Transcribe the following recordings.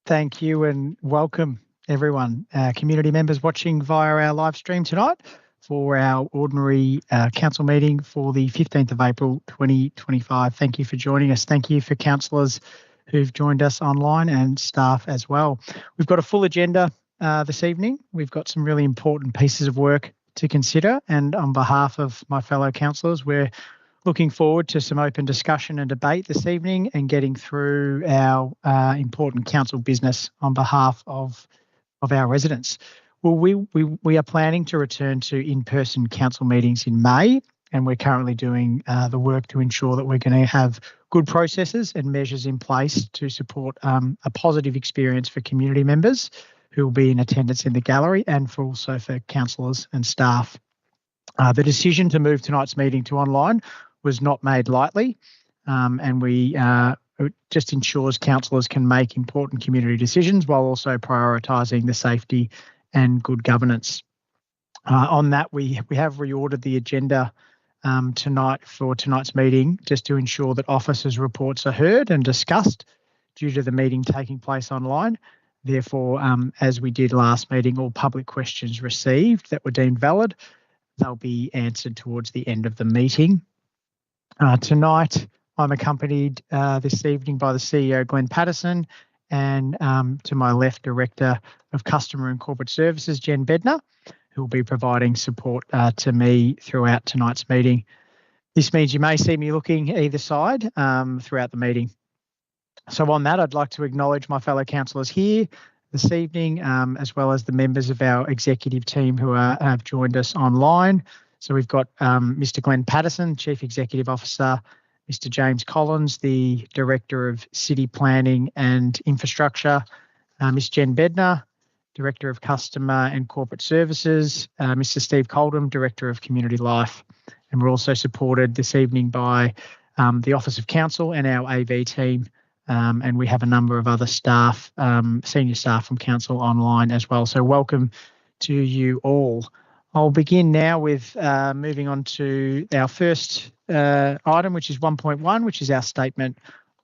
Thank you and welcome everyone, community members watching via our live stream tonight for our ordinary council meeting for the 15th of April 2025. Thank you for joining us. Thank you for councillors who've joined us online and staff as well. We've got a full agenda this evening. We've got some really important pieces of work to consider, and on behalf of my fellow councillors, we're looking forward to some open discussion and debate this evening and getting through our important council business on behalf of our residents. Well, we are planning to return to in-person council meetings in May, and we're currently doing the work to ensure that we're going to have good processes and measures in place to support a positive experience for community members who will be in attendance in the gallery and also for councillors and staff. The decision to move tonight's meeting to online was not made lightly, and it just ensures councillors can make important community decisions while also prioritising the safety and good governance. On that, we have reordered the agenda tonight for tonight's meeting just to ensure that officers' reports are heard and discussed due to the meeting taking place online. Therefore, as we did last meeting, all public questions received that were deemed valid, they'll be answered towards the end of the meeting. Tonight, I'm accompanied this evening by the CEO, Glenn Patterson, and to my left, Director of Customer and Corporate Services, Jen Bednar, who will be providing support to me throughout tonight's meeting. This means you may see me looking either side throughout the meeting. So on that, I'd like to acknowledge my fellow councillors here this evening, as well as the members of our executive team who have joined us online. So we've got Mr. Glenn Patterson, Chief Executive Officer, Mr. James Collins, the Director of City Planning and Infrastructure, Ms. Jen Bednar, Director of Customer and Corporate Services, Mr. Steve Coldham, Director of Community Life. And we're also supported this evening by the Office of Council and our AV team. And we have a number of other staff, senior staff from Council online as well. So welcome to you all. I'll begin now with moving on to our first item, which is 1.1, which is our statement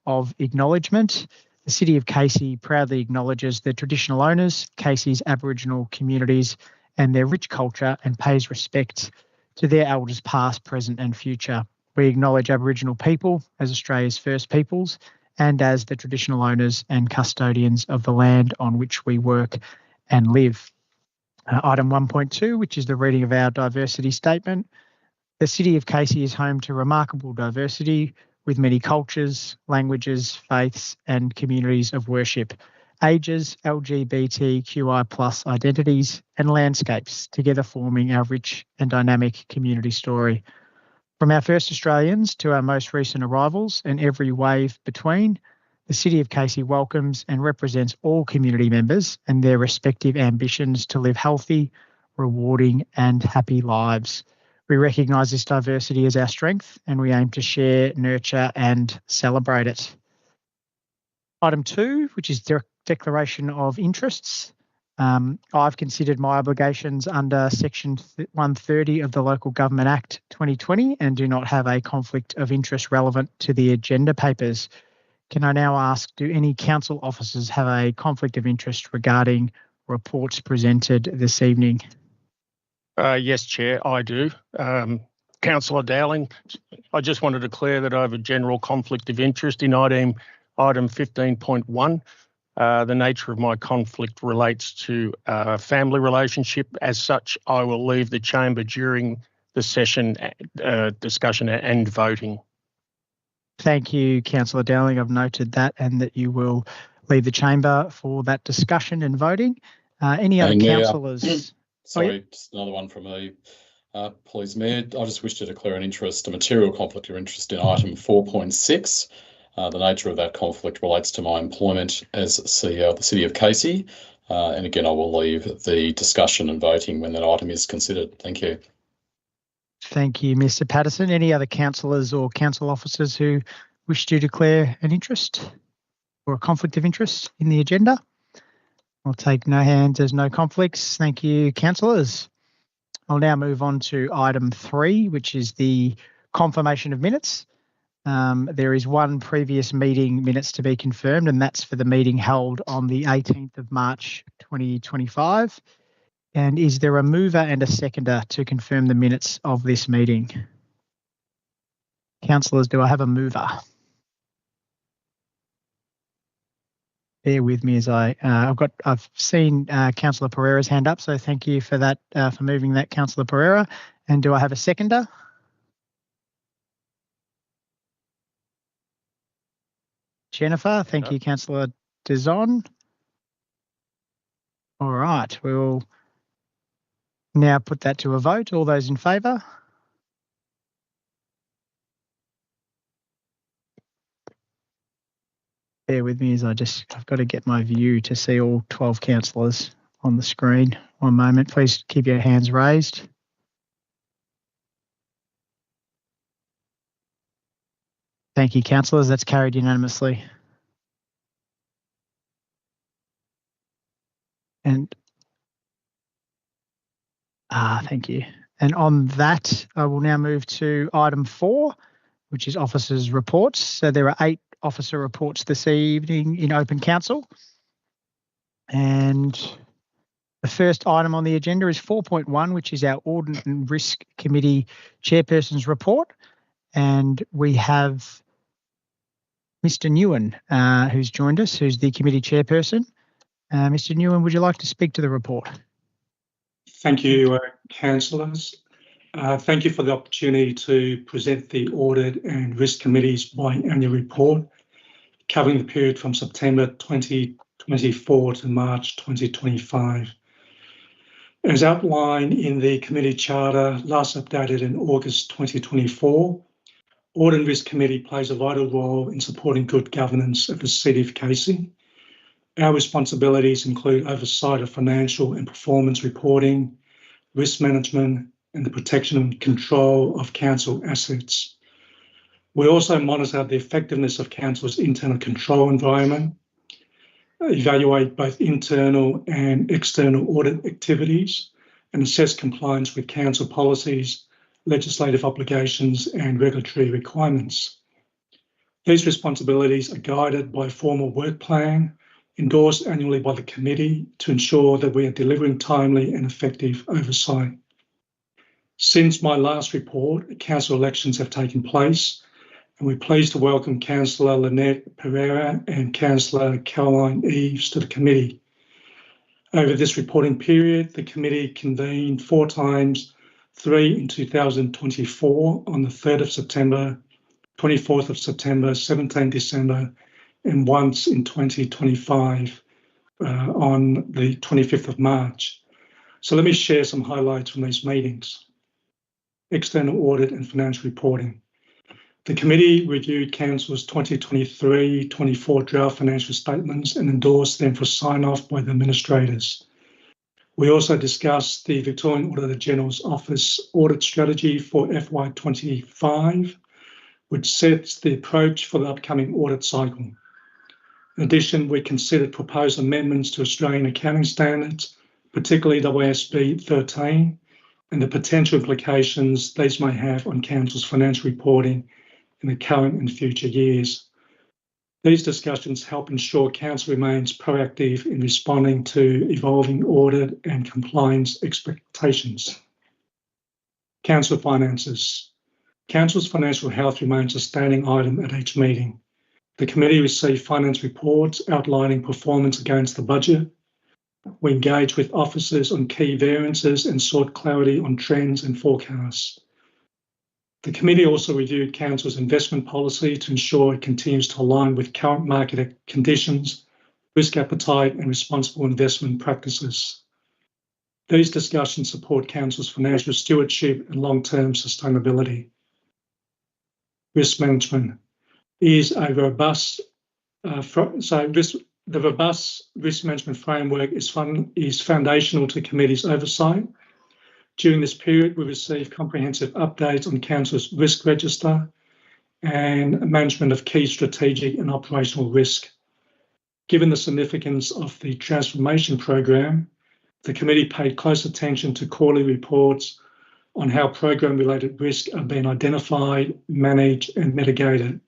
of acknowledgement. The City of Casey proudly acknowledges the traditional owners, Casey's Aboriginal communities, and their rich culture, and pays respect to their elders past, present and future. We acknowledge Aboriginal people as Australia's first peoples and as the traditional owners and custodians of the land on which we work and live. Item 1.2, which is the reading of our diversity statement. The City of Casey is home to remarkable diversity with many cultures, languages, faiths and communities of worship, ages, LGBTQI+ identities and landscapes, together forming our rich and dynamic community story. From our first Australians to our most recent arrivals and every wave between, the City of Casey welcomes and represents all community members and their respective ambitions to live healthy, rewarding and happy lives. We recognise this diversity as our strength and we aim to share, nurture and celebrate it. Item 2, which is declaration of interests. I've considered my obligations under Section 130 of the Local Government Act 2020 and do not have a conflict of interest relevant to the agenda papers. Can I now ask, do any council officers have a conflict of interest regarding reports presented this evening? Yes, Chair, I do. Councillor Dowling, I just want to declare that I have a general conflict of interest in item 15.1. The nature of my conflict relates to a family relationship. As such, I will leave the chamber during the session discussion and voting. Thank you, Councillor Dowling. I've noted that and that you will leave the chamber for that discussion and voting. Any other councillors? Sorry, just another one from me. Please, Mayor, I just wish to declare an interest, a material conflict of interest in item 4.6. The nature of that conflict relates to my employment as CEO of the City of Casey. And again, I will leave the discussion and voting when that item is considered. Thank you. Thank you, Mr. Patterson. Any other councillors or council officers who wish to declare an interest or a conflict of interest in the agenda? I'll take no hands. There's no conflicts. Thank you, councillors. I'll now move on to item 3, which is the confirmation of minutes. There is one previous meeting minutes to be confirmed, and that's for the meeting held on the 18th of March 2025. And is there a mover and a seconder to confirm the minutes of this meeting? Councillors, do I have a mover? Bear with me as I've seen Councillor Pereira's hand up, so thank you for that, for moving that, Councillor Pereira. And do I have a seconder? Jennifer, thank you, Councillor Dizon. All right, we'll now put that to a vote. All those in favour? Bear with me as I've got to get my view to see all 12 councillors on the screen. One moment, please keep your hands raised. Thank you, councillors. That's carried unanimously. And thank you. And on that, I will now move to item 4, which is officers' reports. So there are 8 officer reports this evening in open council. And the first item on the agenda is 4.1, which is our Audit and Risk Committee Chairperson's report. And we have Mr. Nguyen, who's joined us, who's the committee chairperson. Mr. Nguyen, would you like to speak to the report? Thank you, councillors. Thank you for the opportunity to present the Audit and Risk Committee's biannual report covering the period from September 2024 to March 2025. As outlined in the committee charter last updated in August 2024, Audit and Risk Committee plays a vital role in supporting good governance of the City of Casey. Our responsibilities include oversight of financial and performance reporting, risk management, and the protection and control of council assets. We also monitor the effectiveness of council's internal control environment, evaluate both internal and external audit activities, and assess compliance with council policies, legislative obligations, and regulatory requirements. These responsibilities are guided by a formal work plan endorsed annually by the committee to ensure that we are delivering timely and effective oversight. Since my last report, council elections have taken place, and we're pleased to welcome Councillor Lynette Pereira and Councillor Caroline Eves to the committee. Over this reporting period, the committee convened 4 times, 3 in 2024 on the 3rd of September, 24th of September, 17th December, and once in 2025 on the 25th of March. So let me share some highlights from these meetings. External audit and financial reporting. The committee reviewed Council's 2023-24 draft financial statements and endorsed them for sign-off by the administrators. We also discussed the Victorian Auditor General's Office audit strategy for FY25, which sets the approach for the upcoming audit cycle. In addition, we considered proposed amendments to Australian accounting standards, particularly WASB 13, and the potential implications these may have on Council's financial reporting in the current and future years. These discussions help ensure Council remains proactive in responding to evolving audit and compliance expectations. Council finances. Council's financial health remains a standing item at each meeting. The committee received finance reports outlining performance against the budget. We engaged with officers on key variances and sought clarity on trends and forecasts. The committee also reviewed Council's investment policy to ensure it continues to align with current market conditions, risk appetite, and responsible investment practices. These discussions support Council's financial stewardship and long-term sustainability. Risk management is a robust, the robust risk management framework is foundational to committee's oversight. During this period, we received comprehensive updates on Council's risk register and management of key strategic and operational risk. Given the significance of the transformation program, the committee paid close attention to quarterly reports on how program-related risks are being identified, managed and mitigated.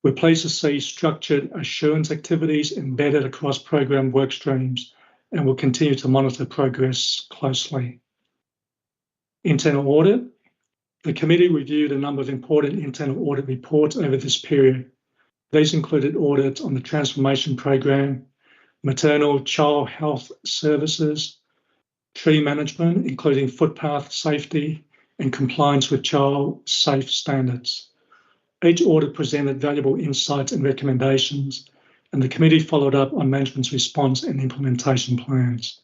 We're pleased to see structured assurance activities embedded across program work streams and will continue to monitor progress closely. Internal audit. The committee reviewed a number of important internal audit reports over this period. These included audits on the transformation program, maternal child health services, tree management, including footpath safety and compliance with child safe standards. Each audit presented valuable insights and recommendations, and the committee followed up on management's response and implementation plans.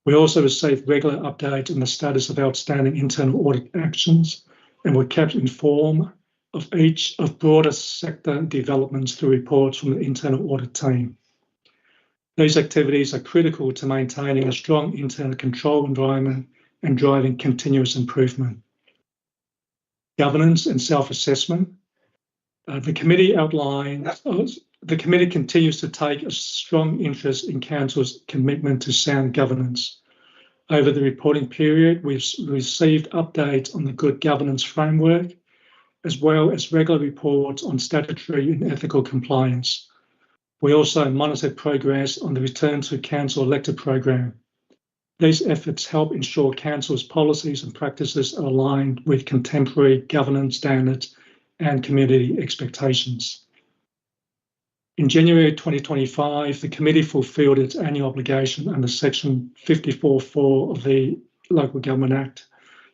We also received regular updates on the status of outstanding internal audit actions and were kept informed of each of broader sector developments through reports from the internal audit team. These activities are critical to maintaining a strong internal control environment and driving continuous improvement. Governance and self-assessment. The committee continues to take a strong interest in Council's commitment to sound governance. Over the reporting period, we've received updates on the good governance framework, as well as regular reports on statutory and ethical compliance. We also monitored progress on the Return to Council elected program. These efforts help ensure Council's policies and practices are aligned with contemporary governance standards and community expectations. In January 2025, the committee fulfilled its annual obligation under Section 54(4) of the Local Government Act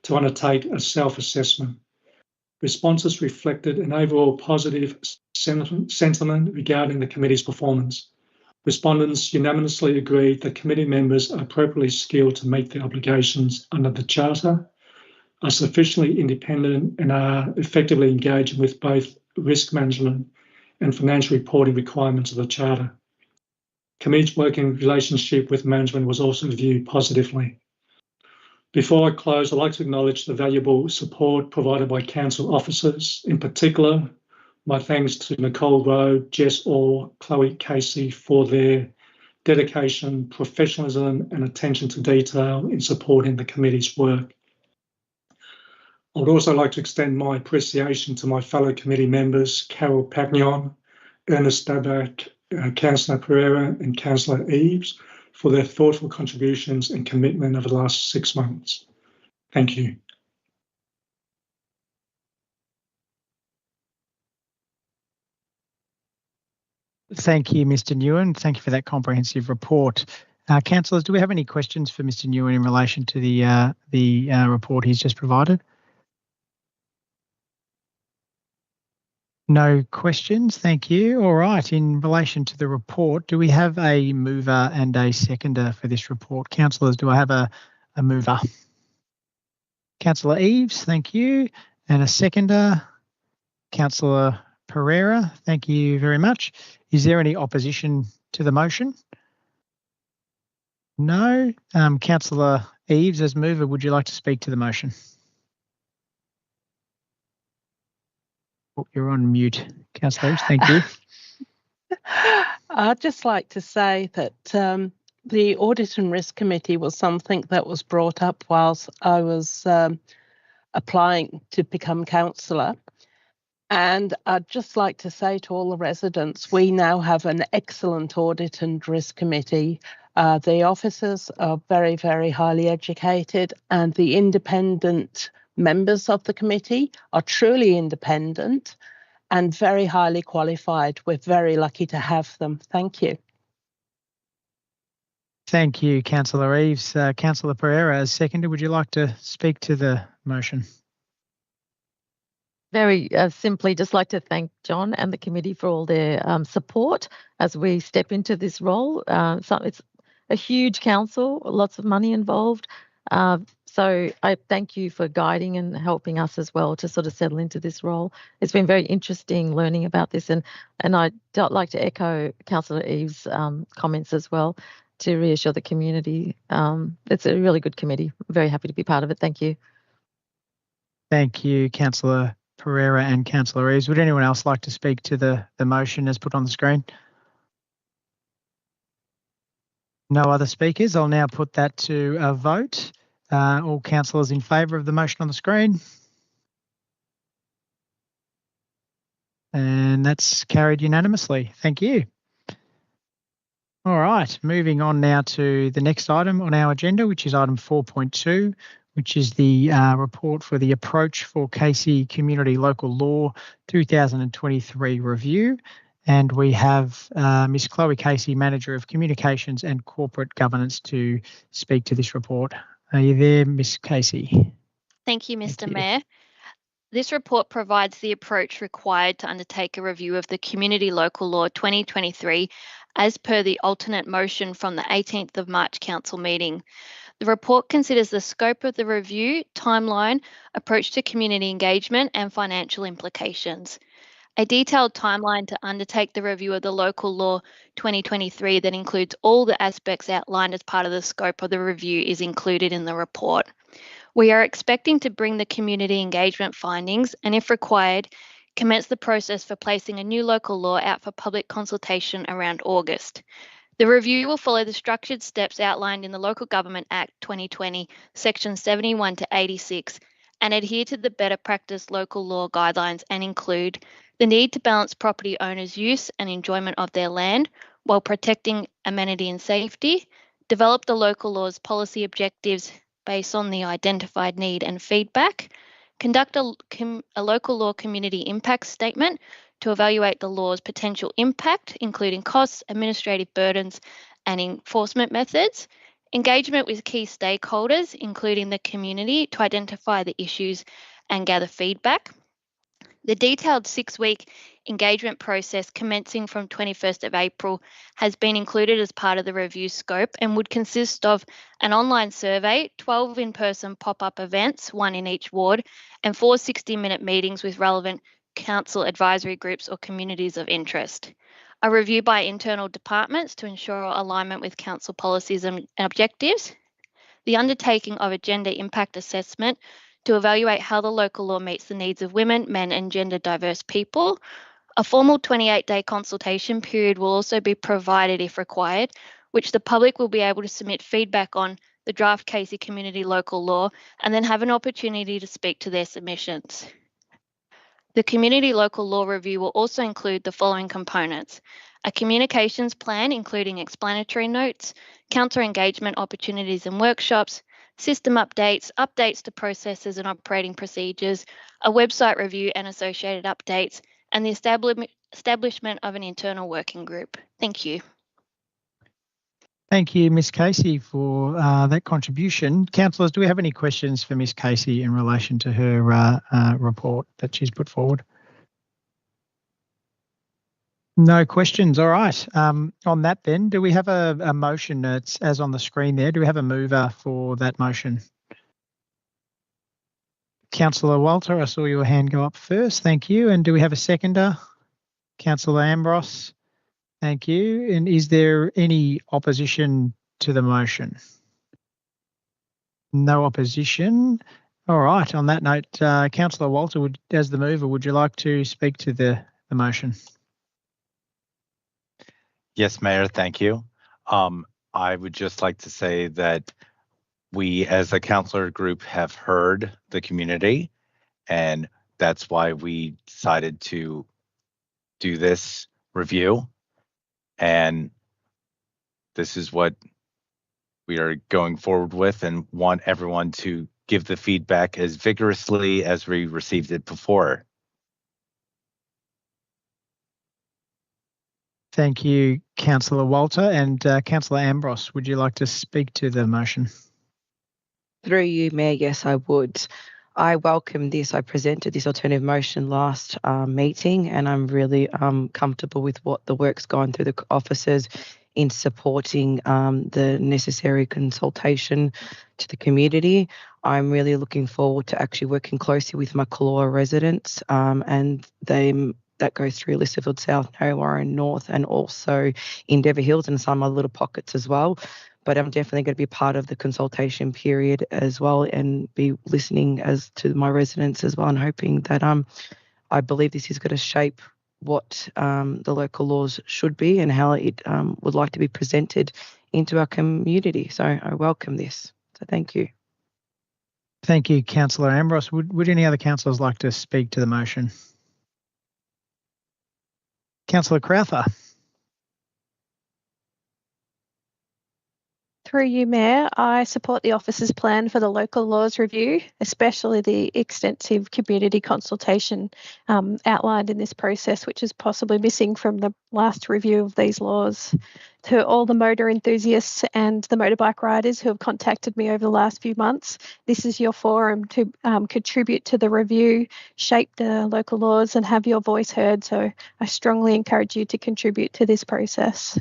to undertake a self-assessment. Responses reflected an overall positive sentiment regarding the committee's performance. Respondents unanimously agreed that committee members are appropriately skilled to meet their obligations under the Charter, are sufficiently independent and are effectively engaging with both risk management and financial reporting requirements of the Charter. Committee's working relationship with management was also viewed positively. Before I close, I'd like to acknowledge the valuable support provided by Council officers. In particular, my thanks to Nicole Rowe, Jess Orr, Chloe Casey for their dedication, professionalism and attention to detail in supporting the committee's work. I would also like to extend my appreciation to my fellow committee members, Carol Pagnon, Ernest Daback, Councillor Pereira and Councillor Eves, for their thoughtful contributions and commitment over the last 6 months. Thank you. Thank you, Mr. Nguyen. Thank you for that comprehensive report. Councillors, do we have any questions for Mr. Nguyen in relation to the report he's just provided? No questions, thank you. All right, in relation to the report, do we have a mover and a seconder for this report? Councillors, do I have a mover? Councillor Eves, thank you. And a seconder, Councillor Pereira, thank you very much. Is there any opposition to the motion? No. Councillor Eves, as mover, would you like to speak to the motion? Oh, you're on mute, Councillor Eves, thank you. I'd just like to say that the Audit and Risk Committee was something that was brought up whilst I was applying to become councillor. And I'd just like to say to all the residents, we now have an excellent Audit and Risk Committee. The officers are very, very highly educated, and the independent members of the committee are truly independent and very highly qualified. We're very lucky to have them. Thank you. Thank you, Councillor Eves. Councillor Pereira, as seconder, would you like to speak to the motion? Very simply, just like to thank John and the committee for all their support as we step into this role. So it's a huge council, lots of money involved. So I thank you for guiding and helping us as well to sort of settle into this role. It's been very interesting learning about this, and I'd like to echo Councillor Eves' comments as well to reassure the community. It's a really good committee. I'm very happy to be part of it. Thank you. Thank you, Councillor Pereira and Councillor Eves. Would anyone else like to speak to the motion as put on the screen? No other speakers. I'll now put that to a vote. All councillors in favour of the motion on the screen? And that's carried unanimously. Thank you. All right, moving on now to the next item on our agenda, which is item 4.2, which is the report for the Approach for Casey Community Local Law 2023 review. And we have Ms. Chloe Casey, Manager of Communications and Corporate Governance, to speak to this report. Are you there, Ms. Casey? Thank you, Mr. Thank you. Mayor. This report provides the approach required to undertake a review of the Community Local Law 2023 as per the alternate motion from the 18th of March Council meeting. The report considers the scope of the review, timeline, approach to community engagement and financial implications. A detailed timeline to undertake the review of the Local Law 2023 that includes all the aspects outlined as part of the scope of the review is included in the report. We are expecting to bring the community engagement findings and, if required, commence the process for placing a new local law out for public consultation around August. The review will follow the structured steps outlined in the Local Government Act 2020, Sections 71 to 86, and adhere to the better practice local law guidelines and include the need to balance property owners' use and enjoyment of their land while protecting amenity and safety, develop the local law's policy objectives based on the identified need and feedback, conduct a local law community impact statement to evaluate the law's potential impact, including costs, administrative burdens, and enforcement methods, engagement with key stakeholders, including the community, to identify the issues and gather feedback. The detailed 6-week engagement process commencing from 21st of April has been included as part of the review scope and would consist of an online survey, 12 in-person pop-up events, 1 in each ward, and 4 60-minute meetings with relevant council advisory groups or communities of interest. A review by internal departments to ensure alignment with council policies and objectives. The undertaking of a gender impact assessment to evaluate how the local law meets the needs of women, men, and gender diverse people. A formal 28-day consultation period will also be provided if required, which the public will be able to submit feedback on the draft Casey Community Local Law and then have an opportunity to speak to their submissions. The Community Local Law Review will also include the following components: a communications plan including explanatory notes, council engagement opportunities and workshops, system updates, updates to processes and operating procedures, a website review and associated updates, and the establishment of an internal working group. Thank you. Thank you, Ms. Casey, for that contribution. Councillors, do we have any questions for Ms. Casey in relation to her report that she's put forward? No questions. All right. On that then, do we have a motion that's as on the screen there? Do we have a mover for that motion? Councillor Walter, I saw your hand go up first. Thank you. And do we have a seconder? Councillor Ambrose. Thank you. And is there any opposition to the motion? No opposition. All right. On that note, Councillor Walter, as the mover, would you like to speak to the motion? Yes, Mayor, thank you. I would just like to say that we as a councillor group have heard the community, and that's why we decided to do this review. And this is what we are going forward with, and want everyone to give the feedback as vigorously as we received it before. Thank you, Councillor Walter. And Councillor Ambrose, would you like to speak to the motion? Through you, Mayor, yes, I would. I welcome this. I presented this alternative motion last meeting, and I'm really comfortable with what the work's gone through the officers in supporting the necessary consultation to the community. I'm really looking forward to actually working closely with my Kaloa residents and that goes through Lysterfield South, Narrowwarren North, and also Endeavour Hills and some other little pockets as well. But I'm definitely going to be part of the consultation period as well and be listening as to my residents as well, and hoping that I believe this is going to shape what the local laws should be and how it would like to be presented into our community. So I welcome this. So thank you. Thank you, Councillor Ambrose. Would any other councillors like to speak to the motion? Councillor Crowther. Through you, Mayor, I support the office's plan for the local laws review, especially the extensive community consultation outlined in this process, which is possibly missing from the last review of these laws. To all the motor enthusiasts and the motorbike riders who have contacted me over the last few months, this is your forum to contribute to the review, shape the local laws and have your voice heard. So I strongly encourage you to contribute to this process.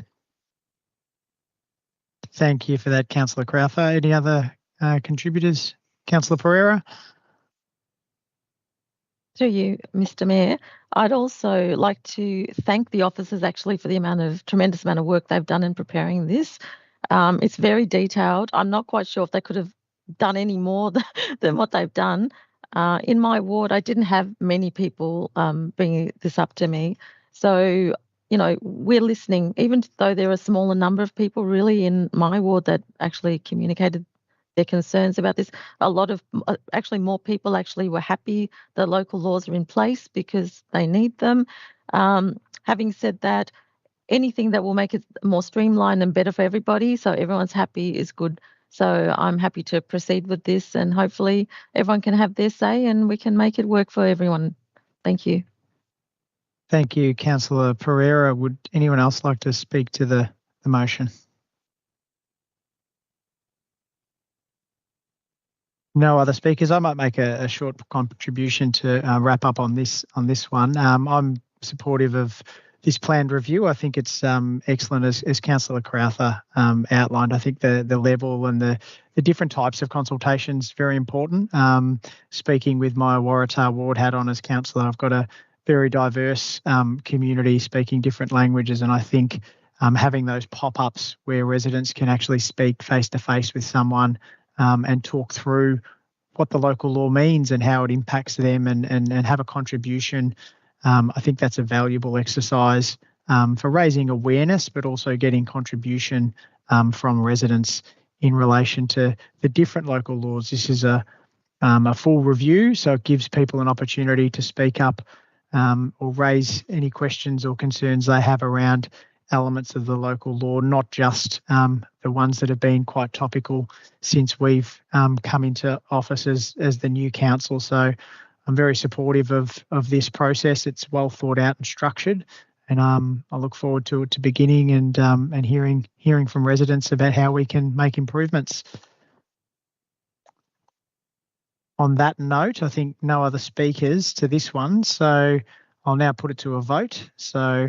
Thank you for that, Councillor Crowther. Any other contributors? Councillor Pereira? Through you, Mr. Mayor, I'd also like to thank the officers actually for the tremendous amount of work they've done in preparing this. It's very detailed. I'm not quite sure if they could have done any more than what they've done. In my ward, I didn't have many people bringing this up to me. So, you know, we're listening, even though there are a smaller number of people really in my ward that actually communicated their concerns about this. A lot of, actually more people actually were happy the local laws are in place because they need them. Having said that, anything that will make it more streamlined and better for everybody so everyone's happy is good. So I'm happy to proceed with this and hopefully everyone can have their say and we can make it work for everyone. Thank you. Thank you, Councillor Pereira. Would anyone else like to speak to the motion? No other speakers. I might make a short contribution to wrap up on this one. I'm supportive of this planned review. I think it's excellent, as Councillor Crowther outlined. I think the level and the different types of consultations very important. Speaking with my Waratah ward hat on as councillor, I've got a very diverse community speaking different languages, and I think having those pop-ups where residents can actually speak face-to-face with someone and talk through what the local law means and how it impacts them and have a contribution. I think that's a valuable exercise for raising awareness, but also getting contribution from residents in relation to the different local laws. This is a full review, so it gives people an opportunity to speak up or raise any questions or concerns they have around elements of the local law, not just the ones that have been quite topical since we've come into office as the new council. So I'm very supportive of this process. It's well thought out and structured, and I look forward to beginning and hearing from residents about how we can make improvements. On that note, I think no other speakers to this one, so I'll now put it to a vote. So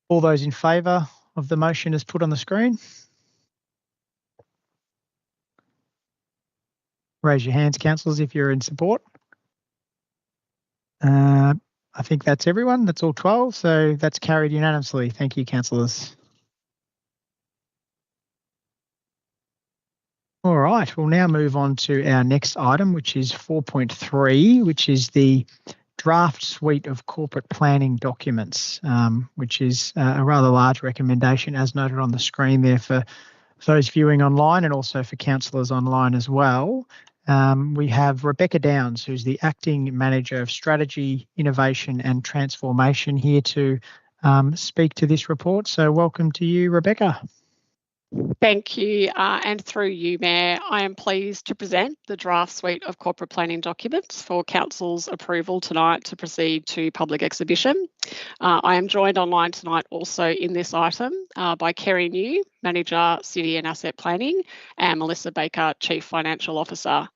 all those in favour of the motion as put on the screen? Raise your hands, councillors, if you're in support. I think that's everyone. That's all 12, so that's carried unanimously. Thank you, councillors. All right, we'll now move on to our next item, which is 4.3, which is the draft suite of corporate planning documents, which is a rather large recommendation, as noted on the screen there for those viewing online and also for councillors online as well. We have Rebecca Downs, who's the Acting Manager of Strategy, Innovation and Transformation, here to speak to this report. So welcome to you, Rebecca. Thank you, and through you, Mayor, I am pleased to present the draft suite of corporate planning documents for Council's approval tonight to proceed to public exhibition. I am joined online tonight also in this item by Kerry New, Manager, City and Asset Planning, and Melissa Baker, Chief Financial Officer.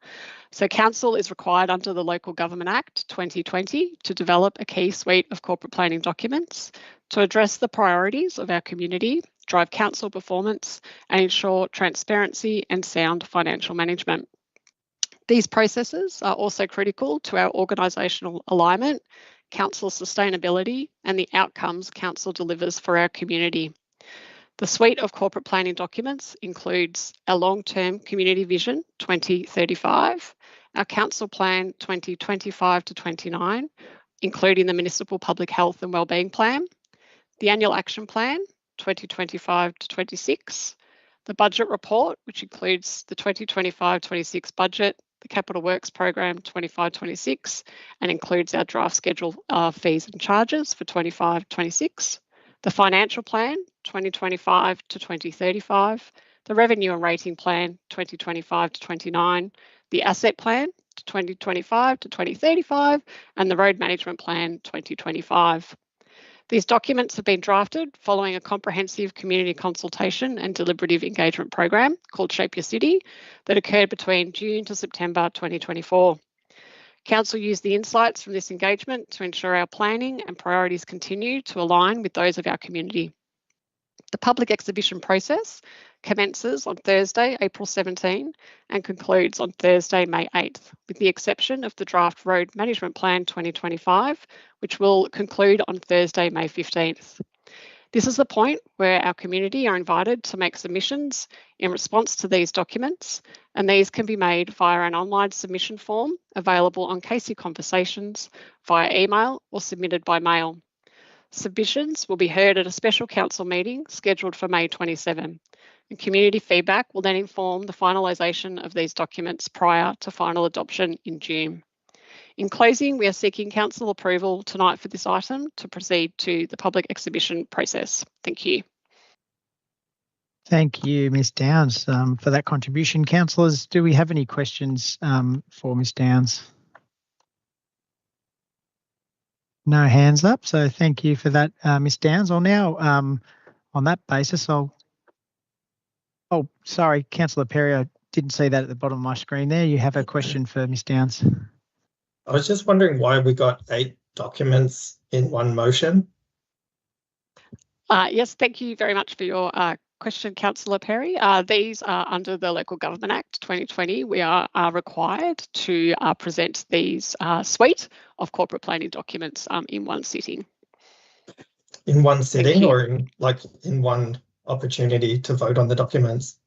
So Council is required under the Local Government Act 2020 to develop a key suite of corporate planning documents to address the priorities of our community, drive council performance and ensure transparency and sound financial management. These processes are also critical to our organisational alignment, council sustainability and the outcomes council delivers for our community. The suite of corporate planning documents includes our long-term community vision 2035, our council plan 2025 to 29, including the municipal public health and wellbeing plan, the annual action plan 2025 to 26, the budget report, which includes the 2025-26 budget the Capital Works Program 25-26 and includes our draft schedule of fees and charges for 25-26, the Financial Plan 2025 to 2035, the Revenue and Rating Plan 2025 to 29, the Asset Plan 2025 to 2035, and the Road Management Plan 2025. These documents have been drafted following a comprehensive community consultation and deliberative engagement program called Shape Your City that occurred between June to September 2024. Council used the insights from this engagement to ensure our planning and priorities continue to align with those of our community. The public exhibition process commences on Thursday, April 17 and concludes on Thursday, May 8th, with the exception of the Draft Road Management Plan 2025, which will conclude on Thursday, May 15th. This is the point where our community are invited to make submissions in response to these documents, and these can be made via an online submission form available on Casey Conversations, via email or submitted by mail. Submissions will be heard at a special council meeting scheduled for May 27, and community feedback will then inform the finalisation of these documents prior to final adoption in June. In closing, we are seeking council approval tonight for this item to proceed to the public exhibition process. Thank you. Thank you, Ms Downs, for that contribution. Councillors, do we have any questions for Ms Downs? No hands up, so thank you for that, Ms Downs. I'll now, on that basis, oh, sorry, Councillor Perry, I didn't see that at the bottom of my screen there. You have a question for Ms Downs. I was just wondering why we got 8 documents in one motion. Yes, thank you very much for your question, Councillor Perry. These are under the Local Government Act 2020. We are required to present these suite of corporate planning documents in one sitting. In one sitting or in one opportunity to vote on the documents?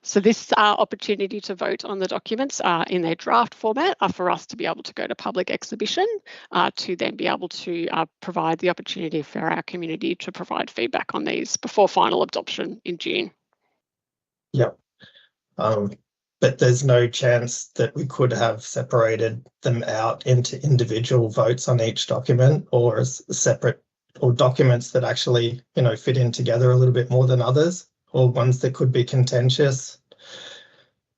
So this opportunity to vote on the documents in their draft format are for us to be able to go to public exhibition to then be able to provide the opportunity for our community to provide feedback on these before final adoption in June. Yep. But there's no chance that we could have separated them out into individual votes on each document, or as separate, or documents that actually, fit in together a little bit more than others, or ones that could be contentious.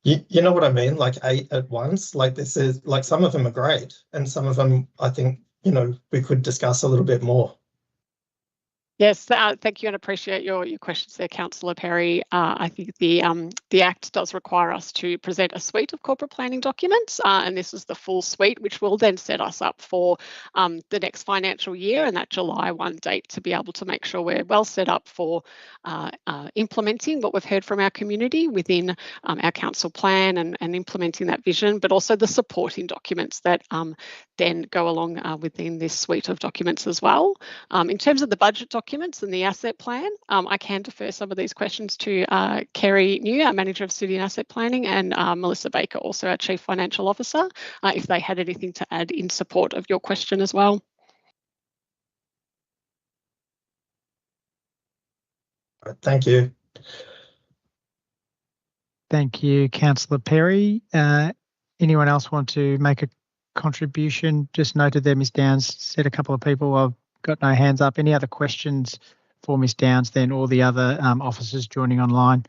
You know what I mean? Like 8 at once. Like this is like, some of them are great, and some of them I think we could discuss a little bit more. Yes, thank you and appreciate your questions there, Councillor Perry. I think the Act does require us to present a suite of corporate planning documents, and this is the full suite, which will then set us up for the next financial year and that July 1 date to be able to make sure we're well set up for implementing what we've heard from our community within our council plan and implementing that vision, but also the supporting documents that then go along within this suite of documents as well. In terms of the budget documents and the asset plan, I can defer some of these questions to Kerry New, our Manager of City and Asset Planning, and Melissa Baker, also our Chief Financial Officer, if they had anything to add in support of your question as well. Thank you. Thank you, Councillor Perry. Anyone else want to make a contribution? Just noted there, Ms Downs said a couple of people. I've got no hands up. Any other questions for Ms Downs then, or the other officers joining online?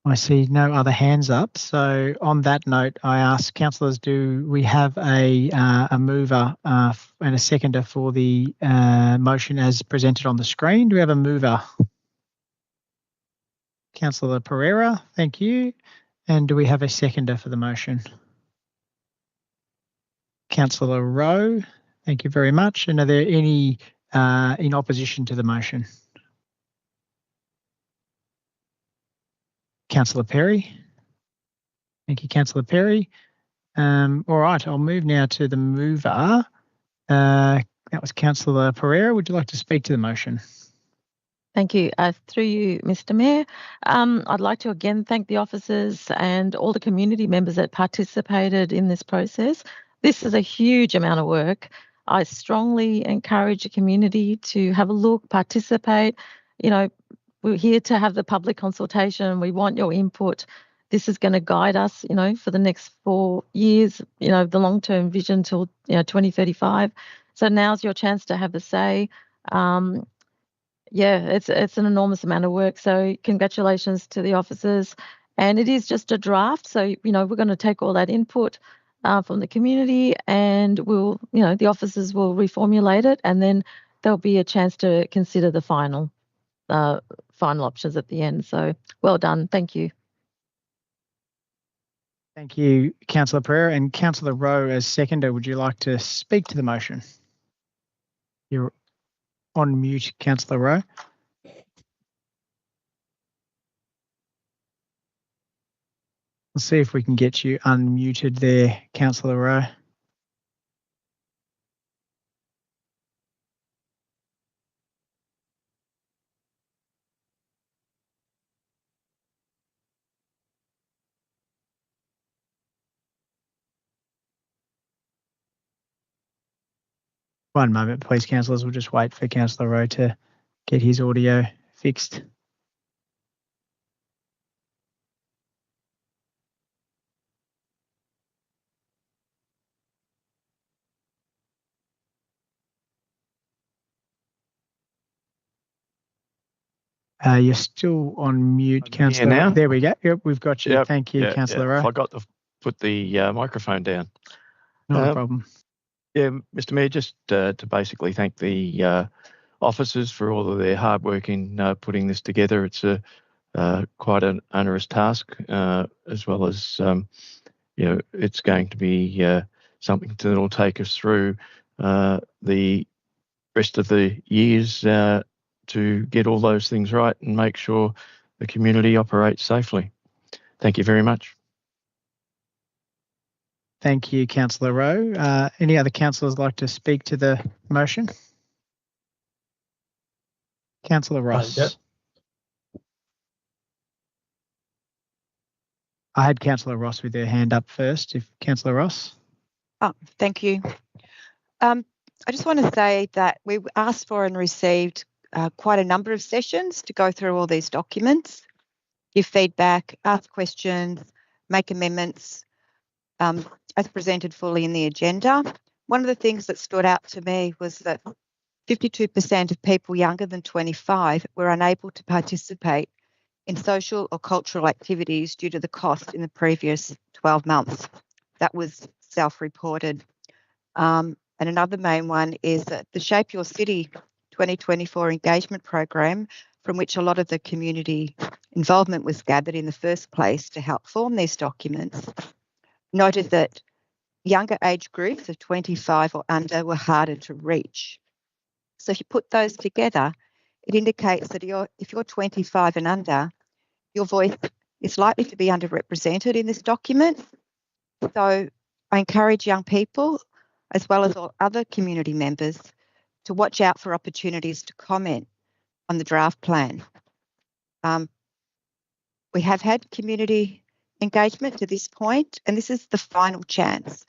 I see no other hands up. So on that note, I ask councillors, do we have a mover and a seconder for the motion as presented on the screen? Do we have a mover? Councillor Pereira, thank you. And do we have a seconder for the motion? Councillor Rowe, thank you very much. And are there any in opposition to the motion? Councillor Perry. Thank you, Councillor Perry. All right, I'll move now to the mover. That was Councillor Pereira. Would you like to speak to the motion? Thank you. Through you, Mr. Mayor, I'd like to again thank the officers and all the community members that participated in this process. This is a huge amount of work. I strongly encourage the community to have a look, participate. We're here to have the public consultation. We want your input. this is going to guide us, for the next 4 years, the long-term vision till 2035. So now's your chance to have a say. It's an enormous amount of work. So congratulations to the officers. And it is just a draft. So, we're going to take all that input from the community, and the officers will reformulate it, and then there'll be a chance to consider the final options at the end. So well done. Thank you. Thank you, Councillor Pereira. And Councillor Rowe, as seconder, would you like to speak to the motion? You're on mute, Councillor Rowe. We'll see if we can get you unmuted there, Councillor Rowe. One moment, please, councillors. We'll just wait for Councillor Rowe to get his audio fixed. You're still on mute, Councillor. Now? There we go. Yep, we've got you. Yep. Thank you, Councillor Rowe. I forgot to put the microphone down. No problem. Yeah, Mr. Mayor, just to basically thank the officers for all of their hard work in putting this together. It's quite an onerous task, as well as it's going to be something that will take us through the rest of the years to get all those things right and make sure the community operates safely. Thank you very much. Thank you, Councillor Rowe. Any other councillors like to speak to the motion? Councillor Ross. Yep. I had Councillor Ross with their hand up first. If Councillor Ross. Oh, thank you. I just want to say that we asked for and received quite a number of sessions to go through all these documents, give feedback, ask questions, make amendments, as presented fully in the agenda. One of the things that stood out to me was that 52% of people younger than 25 were unable to participate in social or cultural activities due to the cost in the previous 12 months. That was self-reported. And another main one is that the Shape Your City 2024 engagement program, from which a lot of the community involvement was gathered in the first place to help form these documents, noted that younger age groups of 25 or under were harder to reach. So if you put those together, it indicates that if you're 25 and under, your voice is likely to be underrepresented in this document. So I encourage young people, as well as all other community members, to watch out for opportunities to comment on the draft plan. We have had community engagement to this point, and this is the final chance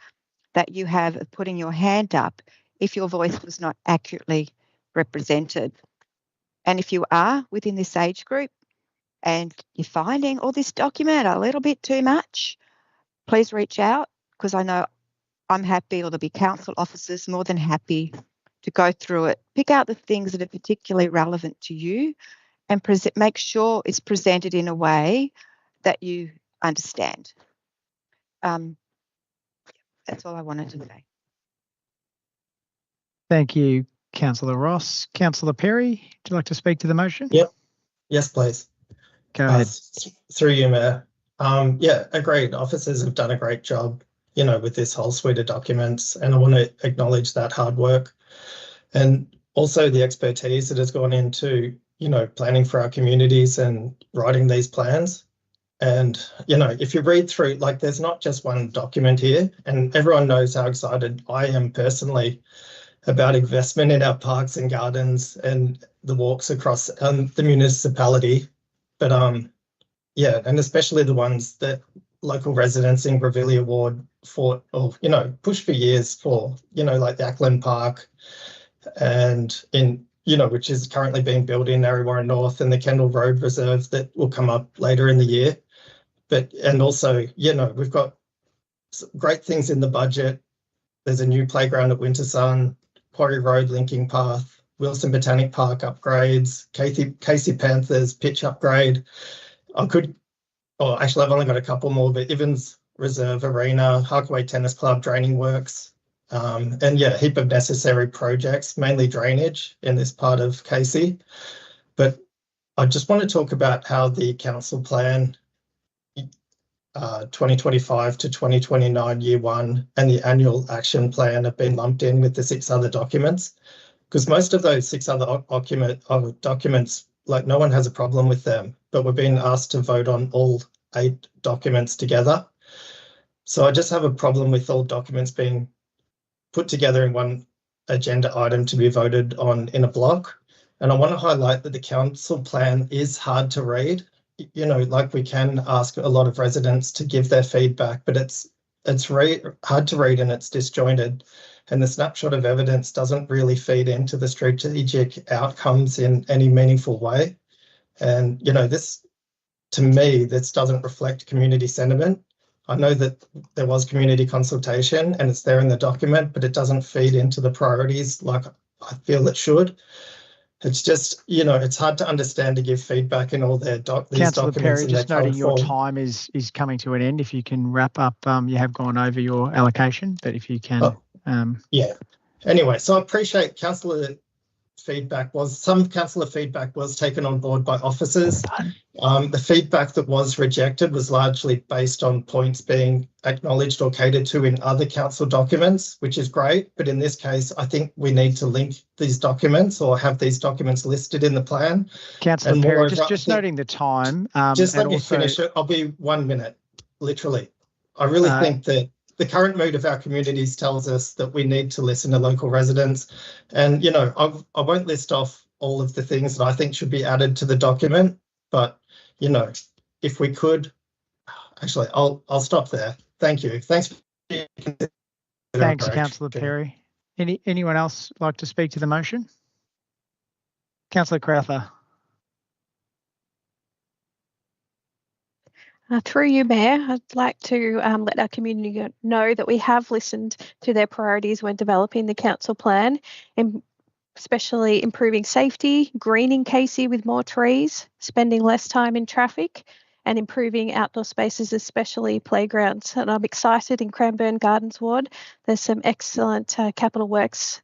that you have of putting your hand up if your voice was not accurately represented. And if you are within this age group and you're finding all this document a little bit too much, please reach out, because I know I'm happy, or there'll be council officers more than happy to go through it, pick out the things that are particularly relevant to you, and make sure it's presented in a way that you understand. That's all I wanted to say. Thank you, Councillor Ross. Councillor Perry, would you like to speak to the motion? Yep. Yes, please. Go ahead. Through you, Mayor. Yeah, agreed. Officers have done a great job, with this whole suite of documents, and I want to acknowledge that hard work and also the expertise that has gone into, planning for our communities and writing these plans. And, if you read through, there's not just one document here, and everyone knows how excited I am personally about investment in our parks and gardens and the walks across the municipality. But, yeah, and especially the ones that local residents in Greville Ward fought, or, pushed for years for, like the Ackland Park and which is currently being built in Narre Warren North, and the Kendall Road Reserve that will come up later in the year. and also, we've got great things in the budget. There's a new playground at Wintersun, Quarry Road linking path, Wilson Botanic Park upgrades, Casey Panthers pitch upgrade. Actually, I've only got a couple more, but Evans Reserve Arena, Harkaway Tennis Club, draining works, and a heap of necessary projects, mainly drainage in this part of Casey. But I just want to talk about how the council plan 2025 to 2029 year one and the annual action plan have been lumped in with the 6 other documents, because most of those 6 other documents, like, no one has a problem with them, but we're being asked to vote on all 8 documents together. So I just have a problem with all documents being put together in one agenda item to be voted on in a block. And I want to highlight that the council plan is hard to read. Like, we can ask a lot of residents to give their feedback, but it's hard to read and it's disjointed. And the snapshot of evidence doesn't really feed into the strategic outcomes in any meaningful way. And, this, to me, this doesn't reflect community sentiment. I know that there was community consultation and it's there in the document, but it doesn't feed into the priorities like I feel it should. It's just, it's hard to understand to give feedback in all these Councillor documents. Perry, just noting your time is coming to an end. If you can wrap up, you have gone over your allocation, but if you can. Yeah. Anyway, so I appreciate councillor feedback some councillor feedback was taken on board by officers. The feedback that was rejected was largely based on points being acknowledged or catered to in other council documents, which is great. But in this case, I think we need to link these documents or have these documents listed in the plan. Councillor Perry, just noting the time. Just let me finish it. I'll be 1 minute, literally. I really think that the current mood of our communities tells us that we need to listen to local residents. And, I won't list off all of the things that I think should be added to the document, but, if we could, actually, I'll stop there. Thank you. Thanks. Thanks, Councillor Perry. Anyone else like to speak to the motion? Councillor Crowther. Through you, Mayor, I'd like to let our community know that we have listened to their priorities when developing the council plan, especially improving safety, greening Casey with more trees, spending less time in traffic, and improving outdoor spaces, especially playgrounds. And I'm excited in Cranbourne Gardens Ward. There's some excellent capital works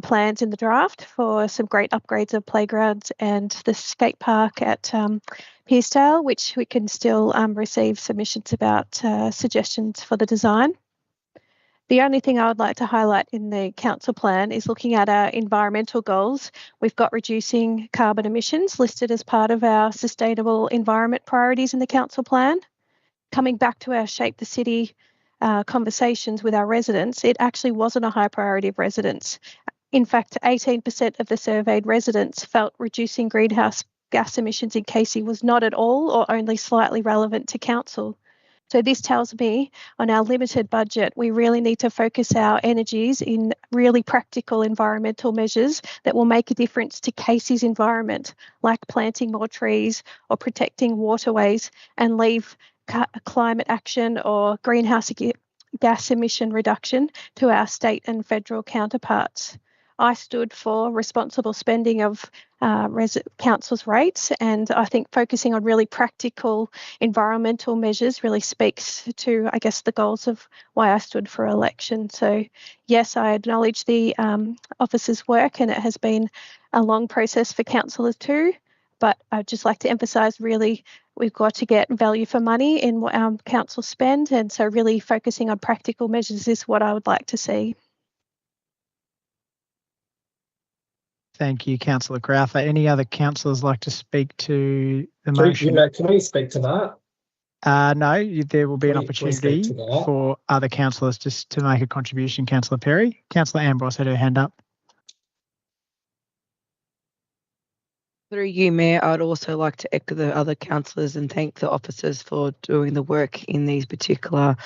plans in the draft for some great upgrades of playgrounds and the skate park at Pearsdale, which we can still receive submissions about suggestions for the design. The only thing I would like to highlight in the council plan is looking at our environmental goals. We've got reducing carbon emissions listed as part of our sustainable environment priorities in the council plan. Coming back to our Shape the City conversations with our residents, it actually wasn't a high priority of residents. In fact, 18% of the surveyed residents felt reducing greenhouse gas emissions in Casey was not at all or only slightly relevant to council. So this tells me on our limited budget, we really need to focus our energies in really practical environmental measures that will make a difference to Casey's environment, like planting more trees or protecting waterways, and leave climate action or greenhouse gas emission reduction to our state and federal counterparts. I stood for responsible spending of council's rates, and I think focusing on really practical environmental measures really speaks to, I guess, the goals of why I stood for election. So yes, I acknowledge the officers' work, and it has been a long process for councillors too, but I'd just like to emphasise really we've got to get value for money in what our council spend, and so really focusing on practical measures is what I would like to see. Thank you, Councillor Crowther. Any other councillors like to speak to the motion? Can we speak to that? No, there will be an opportunity for other councillors just to make a contribution. Councillor Perry. Councillor Ambrose had her hand up. Through you, Mayor, I'd also like to echo the other councillors and thank the officers for doing the work in these particular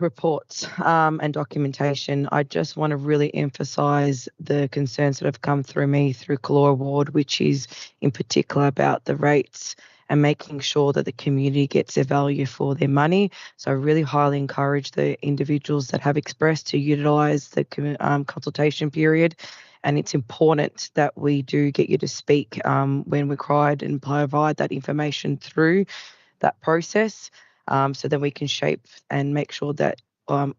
reports and documentation. I just want to really emphasise the concerns that have come through me through Calora Ward, which is in particular about the rates and making sure that the community gets their value for their money. So I really highly encourage the individuals that have expressed to utilise the consultation period. And it's important that we do get you to speak when required and provide that information through that process, so then we can shape and make sure that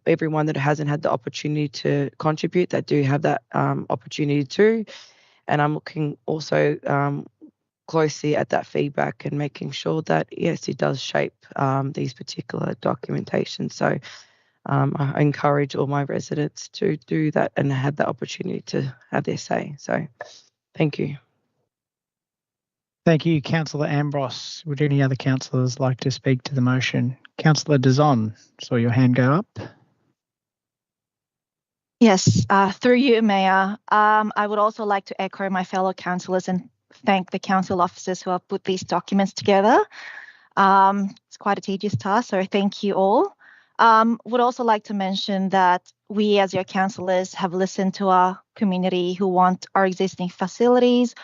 everyone that hasn't had the opportunity to contribute, that do have that opportunity too. And I'm looking also closely at that feedback and making sure that, yes, it does shape these particular documentation. So I encourage all my residents to do that and have the opportunity to have their say. So thank you. Thank you, Councillor Ambrose. Would any other councillors like to speak to the motion? Councillor Dazon, saw your hand go up. Yes, through you, Mayor. I would also like to echo my fellow councillors and thank the council officers who have put these documents together. It's quite a tedious task, so thank you all. Would also like to mention that we as your councillors have listened to our community who want our existing facilities,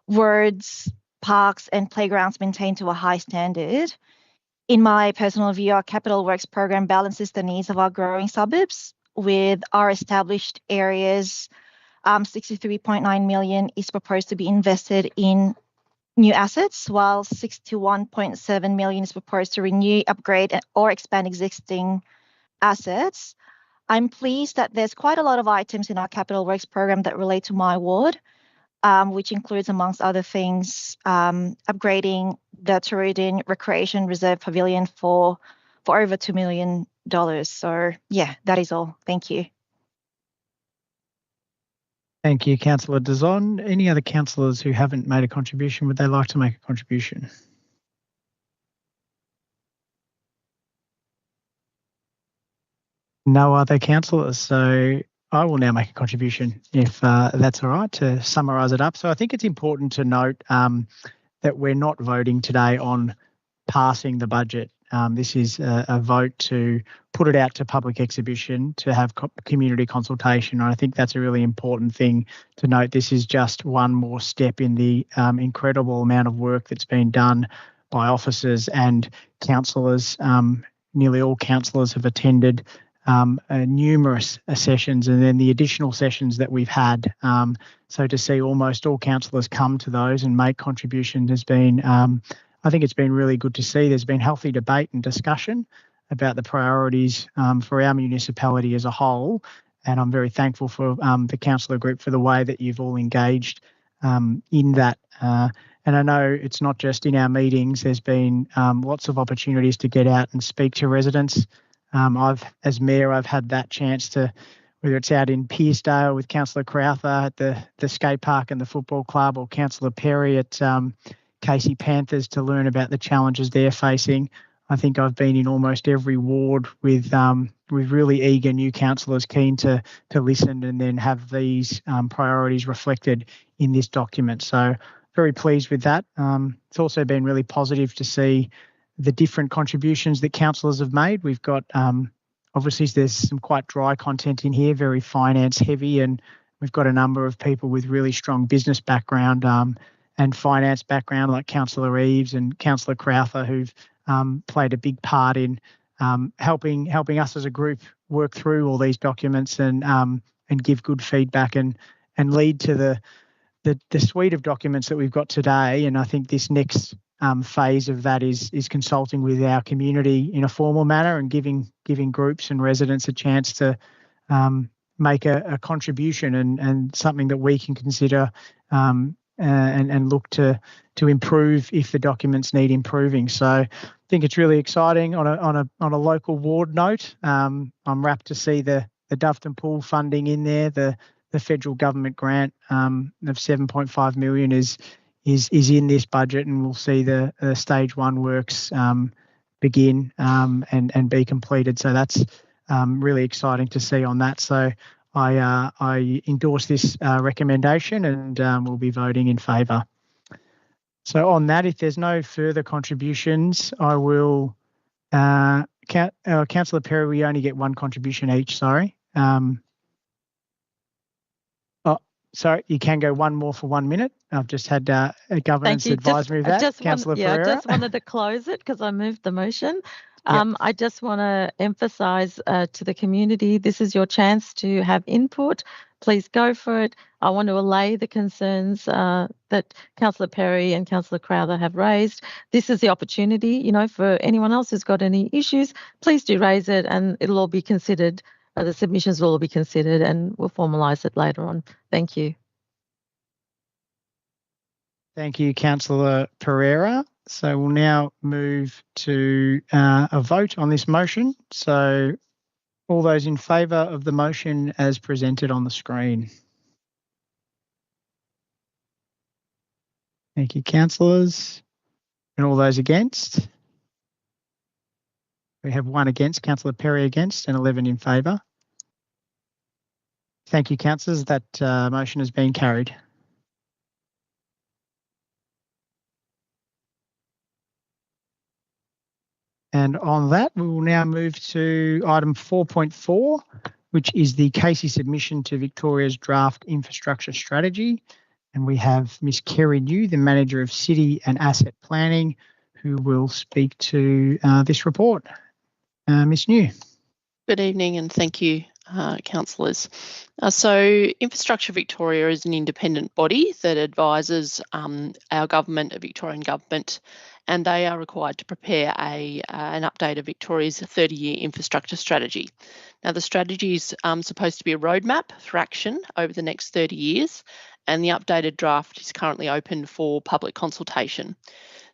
wards, parks and playgrounds maintained to a high standard. In my personal view, our capital works program balances the needs of our growing suburbs with our established areas. 63.9 million is proposed to be invested in new assets, while 61.7 million is proposed to renew, upgrade or expand existing assets. I'm pleased that there's quite a lot of items in our capital works program that relate to my ward, which includes, amongst other things, upgrading the Turudin Recreation Reserve Pavilion for over $2 million. So yeah, that is all. Thank you. Thank you, Councillor Dazon. Any other councillors who haven't made a contribution, would they like to make a contribution? No other councillors, so I will now make a contribution if that's all right, to summarise it up. So I think it's important to note that we're not voting today on passing the budget. This is a vote to put it out to public exhibition, to have community consultation. And I think that's a really important thing to note. This is just one more step in the incredible amount of work that's been done by officers and councillors. Nearly all councillors have attended numerous sessions, and then the additional sessions that we've had. So to see almost all councillors come to those and make contributions has been, I think it's been really good to see. There's been healthy debate and discussion about the priorities for our municipality as a whole, and I'm very thankful for the councillor group for the way that you've all engaged in that. And I know it's not just in our meetings, there's been lots of opportunities to get out and speak to residents. As Mayor, I've had that chance to, whether it's out in Pearcedale with Councillor Crowther at the skate park and the football club, or Councillor Perry at Casey Panthers, to learn about the challenges they're facing. I think I've been in almost every ward with really eager new councillors keen to listen and then have these priorities reflected in this document. So very pleased with that. It's also been really positive to see the different contributions that councillors have made. We've got, obviously there's some quite dry content in here, very finance heavy, and we've got a number of people with really strong business background and finance background, like Councillor Eves and Councillor Crowther, who've played a big part in helping us as a group work through all these documents and give good feedback and lead to the suite of documents that we've got today. And I think this next phase of that is consulting with our community in a formal manner and giving groups and residents a chance to make a contribution and something that we can consider and look to improve if the documents need improving. So I think it's really exciting. On a local ward note, I'm rapt to see the Doveton Pool funding in there. The federal government grant of 7.5 million is in this budget, and we'll see the stage 1 works begin and be completed. So that's really exciting to see on that. So I endorse this recommendation and will be voting in favour. So on that, if there's no further contributions, I will, Councillor Perry, we only get one contribution each, sorry. sorry, you can go one more for 1 minute. I've just had a governance advise me of that, Councillor Pereira. I just wanted to close it because I moved the motion. I just want to emphasise to the community, this is your chance to have input. Please go for it. I want to allay the concerns that Councillor Perry and Councillor Crowther have raised. This is the opportunity, you know, for anyone else who's got any issues, please do raise it and it'll all be considered. The submissions will all be considered and we'll formalise it later on. Thank you. Thank you, Councillor Pereira. So we'll now move to a vote on this motion. So all those in favour of the motion as presented on the screen. Thank you, councillors. And all those against? We have 1 against, Councillor Perry against, and 11 in favour. Thank you, councillors. That motion has been carried. And on that, we will now move to item 4.4, which is the Casey submission to Victoria's draft infrastructure strategy. And we have Ms. Kerry New, the Manager of City and Asset Planning, who will speak to this report. Ms. New. Good evening and thank you, councillors. So Infrastructure Victoria is an independent body that advises our government, a Victorian government, and they are required to prepare an update of Victoria's 30-year infrastructure strategy. Now, the strategy is supposed to be a roadmap for action over the next 30 years, and the updated draft is currently open for public consultation.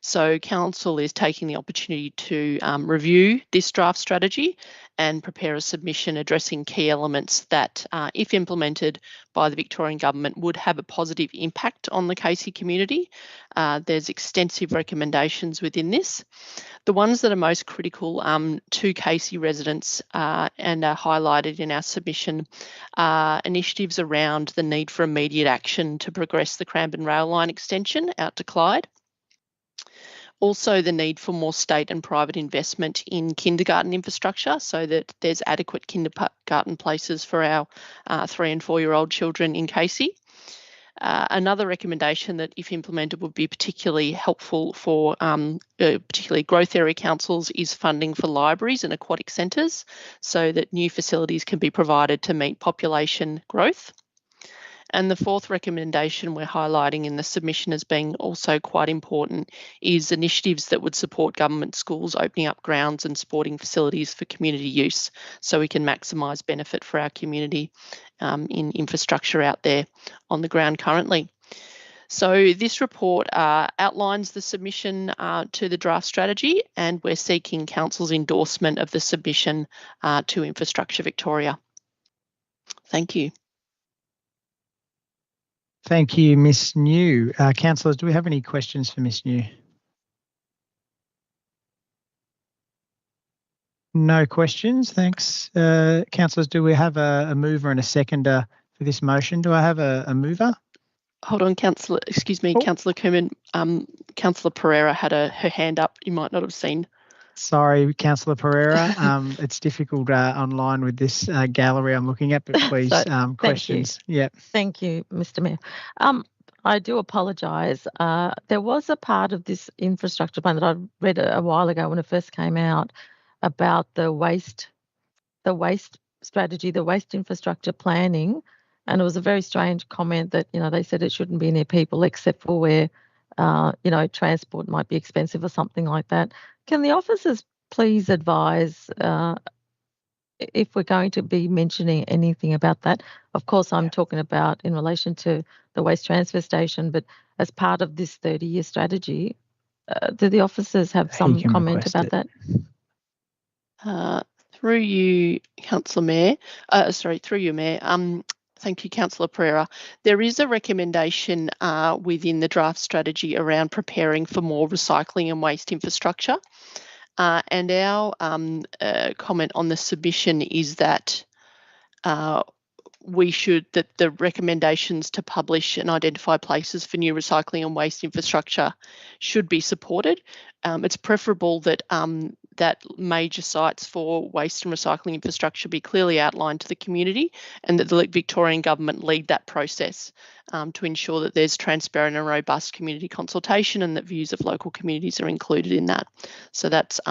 So Council is taking the opportunity to review this draft strategy and prepare a submission addressing key elements that, if implemented by the Victorian Government, would have a positive impact on the Casey community. There's extensive recommendations within this. The ones that are most critical to Casey residents and are highlighted in our submission are initiatives around the need for immediate action to progress the Cranbourne rail line extension out to Clyde. Also, the need for more state and private investment in kindergarten infrastructure so that there's adequate kindergarten places for our 3 and 4-year-old children in Casey. Another recommendation that, if implemented, would be particularly helpful for particularly growth area councils is funding for libraries and aquatic centres so that new facilities can be provided to meet population growth. And the 4th recommendation we're highlighting in the submission as being also quite important is initiatives that would support government schools opening up grounds and sporting facilities for community use so we can maximise benefit for our community in infrastructure out there on the ground currently. So this report outlines the submission to the draft strategy, and we're seeking Council's endorsement of the submission to Infrastructure Victoria. Thank you. Thank you, Ms. New. Councillors, do we have any questions for Ms. New? No questions, thanks. Councillors, do we have a mover and a seconder for this motion? Do I have a mover? Hold on, Councillor, excuse me, Councillor Cooman. Councillor Pereira had her hand up. You might not have seen. Sorry, Councillor Pereira. It's difficult online with this gallery I'm looking at, but please, questions. Yeah. Thank you, Mr. Mayor. I do apologise. There was a part of this infrastructure plan that I read a while ago when it first came out about the waste strategy, the waste infrastructure planning, and it was a very strange comment that, you know, they said it shouldn't be near people except for where, you know, transport might be expensive or something like that. Can the officers please advise if we're going to be mentioning anything about that? Of course, I'm talking about in relation to the waste transfer station, but as part of this 30-year strategy, do the officers have some comment about that? Through you, Councillor Mayor, through you, Mayor. Thank you, Councillor Pereira. There is a recommendation within the draft strategy around preparing for more recycling and waste infrastructure. And our comment on the submission is that the recommendations to publish and identify places for new recycling and waste infrastructure should be supported. It's preferable that that major sites for waste and recycling infrastructure be clearly outlined to the community, and that the Victorian Government lead that process to ensure that there's transparent and robust community consultation and that views of local communities are included in that. So that's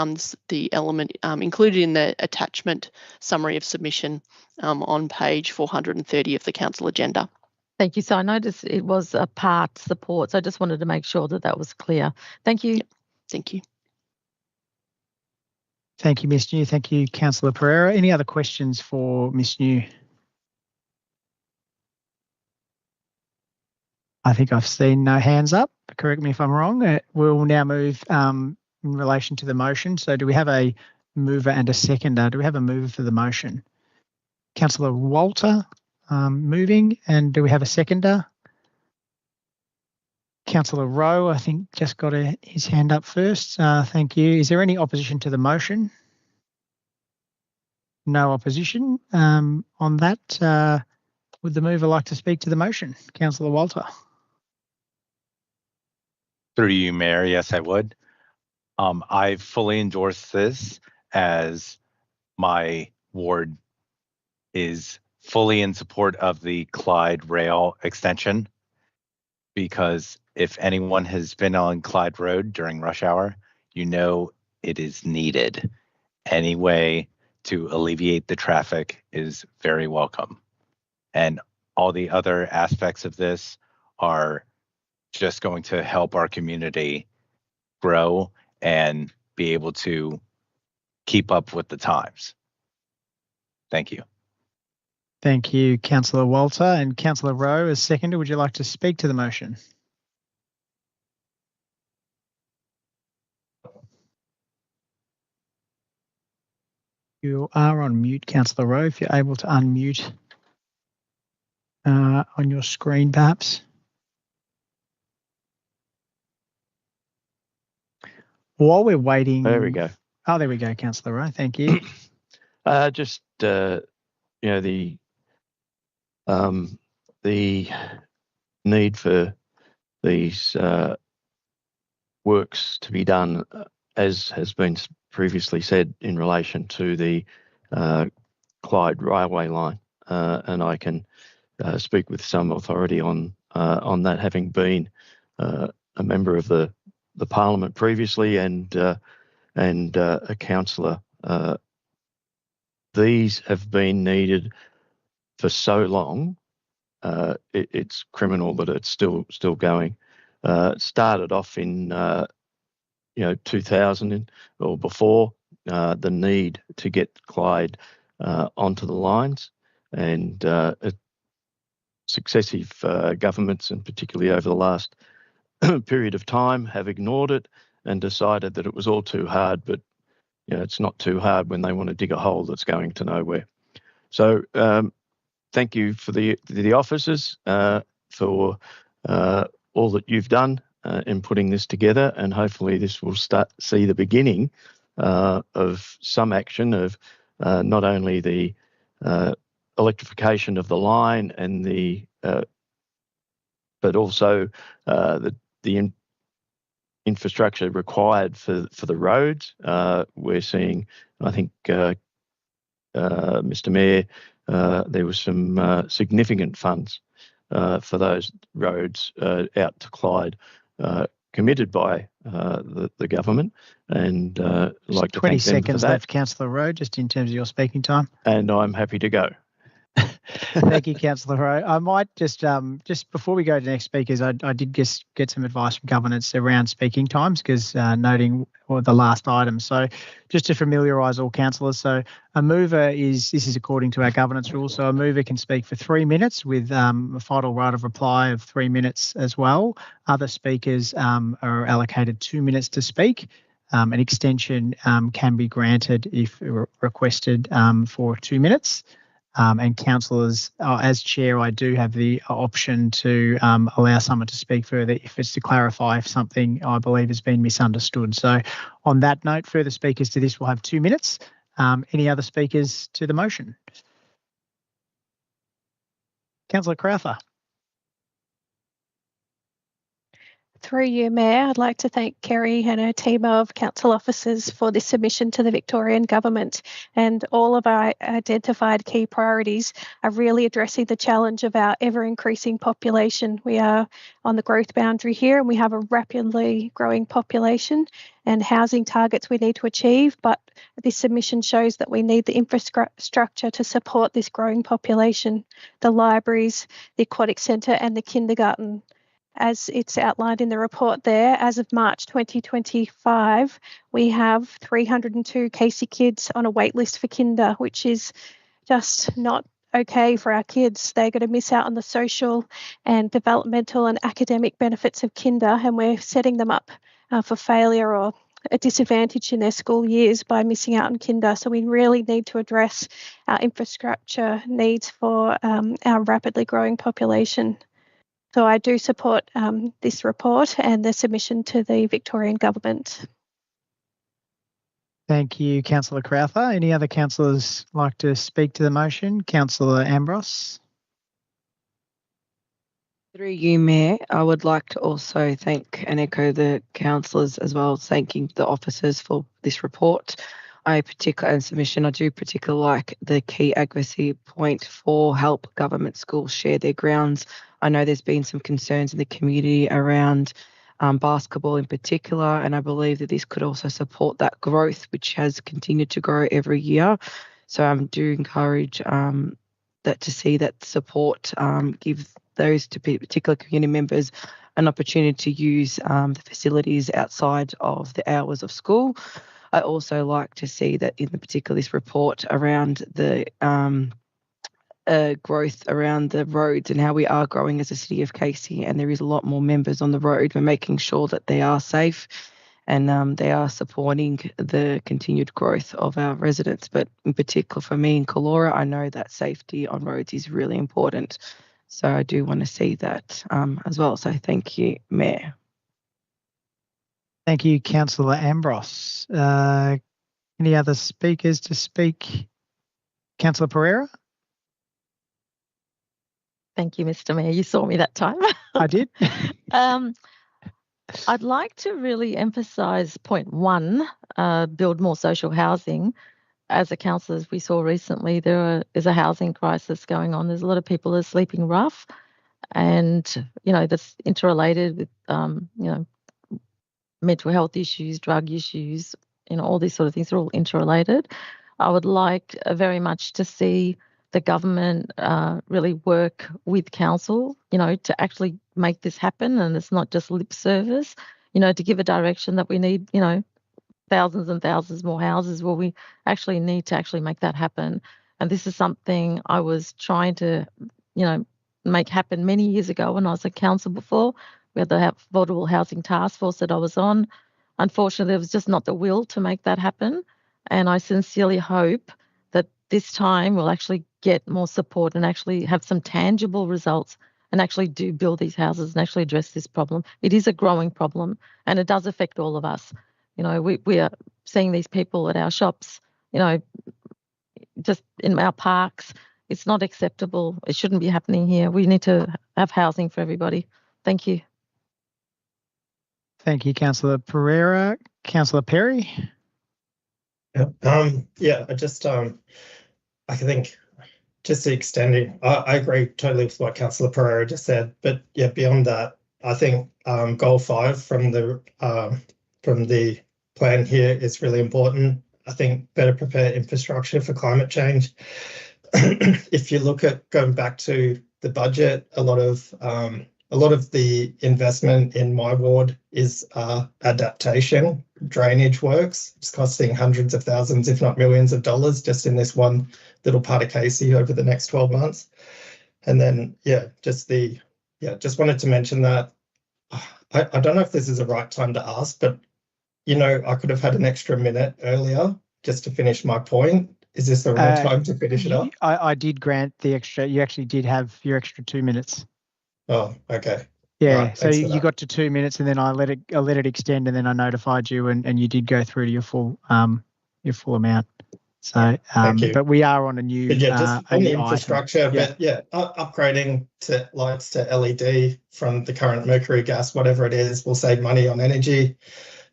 the element included in the attachment summary of submission on page 430 of the Council agenda. Thank you. So I noticed it was a part support, so I just wanted to make sure that that was clear. Thank you. Yep. Thank you. Thank you, Ms New. Thank you, Councillor Pereira. Any other questions for Ms New? I think I've seen no hands up. Correct me if I'm wrong. We'll now move in relation to the motion. So do we have a mover and a seconder? Do we have a mover for the motion? Councillor Walter moving, and do we have a seconder? Councillor Rowe, I think, just got his hand up first. Thank you. Is there any opposition to the motion? No opposition. On that, would the mover like to speak to the motion? Councillor Walter. Through you, Mayor, yes, I would. I fully endorse this, as my ward is fully in support of the Clyde Rail extension, because if anyone has been on Clyde Road during rush hour, you know it is needed. Any way to alleviate the traffic is very welcome. And all the other aspects of this are just going to help our community grow and be able to keep up with the times. Thank you. Thank you, Councillor Walter. And Councillor Rowe, as seconder, would you like to speak to the motion? You are on mute, Councillor Rowe, if you're able to unmute on your screen, perhaps. While we're waiting... There we go. Oh, there we go, Councillor Rowe. Thank you. Just, you know, the need for these works to be done, as has been previously said, in relation to the Clyde railway line, and I can speak with some authority on that, having been a member of the Parliament previously and a councillor. These have been needed for so long. It's criminal that it's still going. It started off in 2000 or before, the need to get Clyde onto the lines, and successive governments, and particularly over the last period of time, have ignored it and decided that it was all too hard. But it's not too hard when they want to dig a hole that's going to nowhere. So thank you for the officers for all that you've done in putting this together, and hopefully this will see the beginning of some action of not only the electrification of the line and but also the infrastructure required for the roads. We're seeing, I think, Mr. Mayor, there was some significant funds for those roads out to Clyde committed by the government, and like to 20 thank them seconds for that. left, Councillor Rowe, just in terms of your speaking time. And I'm happy to go. Thank you, Councillor Rowe. I might just before we go to the next speakers, I did just get some advice from governance around speaking times, because noting the last item. So just to familiarise all councillors, so a mover this is according to our governance rules, so a mover can speak for 3 minutes with a final right of reply of 3 minutes as well. Other speakers are allocated 2 minutes to speak. An extension can be granted if requested for 2 minutes. And councillors, as chair, I do have the option to allow someone to speak further if it's to clarify if something I believe has been misunderstood. So on that note, further speakers to this will have 2 minutes. Any other speakers to the motion? Councillor Crowther. Through you, Mayor, I'd like to thank Kerry and her team of council officers for this submission to the Victorian Government, and all of our identified key priorities are really addressing the challenge of our ever-increasing population. We are on the growth boundary here, and we have a rapidly growing population and housing targets we need to achieve, but this submission shows that we need the infrastructure to support this growing population, the libraries, the aquatic centre and the kindergarten. As it's outlined in the report there, as of March 2025, we have 302 Casey kids on a wait list for kinder, which is just not okay for our kids. They're going to miss out on the social and developmental and academic benefits of kinder, and we're setting them up for failure or a disadvantage in their school years by missing out on kinder. So we really need to address our infrastructure needs for our rapidly growing population. So I do support this report and the submission to the Victorian Government. Thank you, Councillor Crowther. Any other councillors like to speak to the motion? Councillor Ambrose. Through you, Mayor, I would like to also thank and echo the councillors as well, thanking the officers for this report. I do particularly like the key advocacy point for help government schools share their grounds. I know there's been some concerns in the community around basketball in particular, and I believe that this could also support that growth, which has continued to grow every year. So I do encourage that to see that support give those to particular community members an opportunity to use the facilities outside of the hours of school. I also like to see that in particular this report around the growth around the roads and how we are growing as a city of Casey, and there is a lot more members on the road. We're making sure that they are safe and they are supporting the continued growth of our residents. But in particular for me in Calora, I know that safety on roads is really important. So I do want to see that as well. So thank you, Mayor. Thank you, Councillor Ambrose. Any other speakers to speak? Councillor Pereira? Thank you, Mr. Mayor. You saw me that time. I did. I'd like to really emphasise point 1, build more social housing. As a councillor, as we saw recently, is a housing crisis going on. There's a lot of people that are sleeping rough, and that's interrelated with mental health issues, drug issues, all these sort of things are all interrelated. I would like very much to see the government really work with council, to actually make this happen, and it's not just lip service, to give a direction that we need, thousands and thousands more houses. Well, we actually need to actually make that happen. And this is something I was trying to, make happen many years ago when I was at council before. We had the Affordable Housing Task Force that I was on. Unfortunately, there was just not the will to make that happen. And I sincerely hope that this time we'll actually get more support and actually have some tangible results and actually do build these houses and actually address this problem. It is a growing problem and it does affect all of us. We are seeing these people at our shops, just in our parks. It's not acceptable. It shouldn't be happening here. We need to have housing for everybody. Thank you. Thank you, Councillor Pereira. Councillor Perry? Yeah, I think just extending, I agree totally with what Councillor Pereira just said, but yeah, beyond that, I think goal 5 from the plan here is really important. I think better prepare infrastructure for climate change. If you look at going back to the budget, a lot of the investment in my ward is adaptation, drainage works. It's costing hundreds of thousands, if not millions of dollars, just in this one little part of Casey over the next 12 months. And then, just wanted to mention that I don't know if this is the right time to ask, but I could have had an extra minute earlier just to finish my point. Is this the right time to finish it up? I did grant the extra. You actually did have your extra 2 minutes. Oh, okay. Yeah, Right, so you that. got to 2 minutes, and then I let it extend, and then I notified you, and you did go through to your full amount. So, Thank you. but we are on a new, But yeah, just on the new infrastructure, item. Yeah. but yeah, upgrading to lights to LED from the current mercury gas, whatever it is, will save money on energy,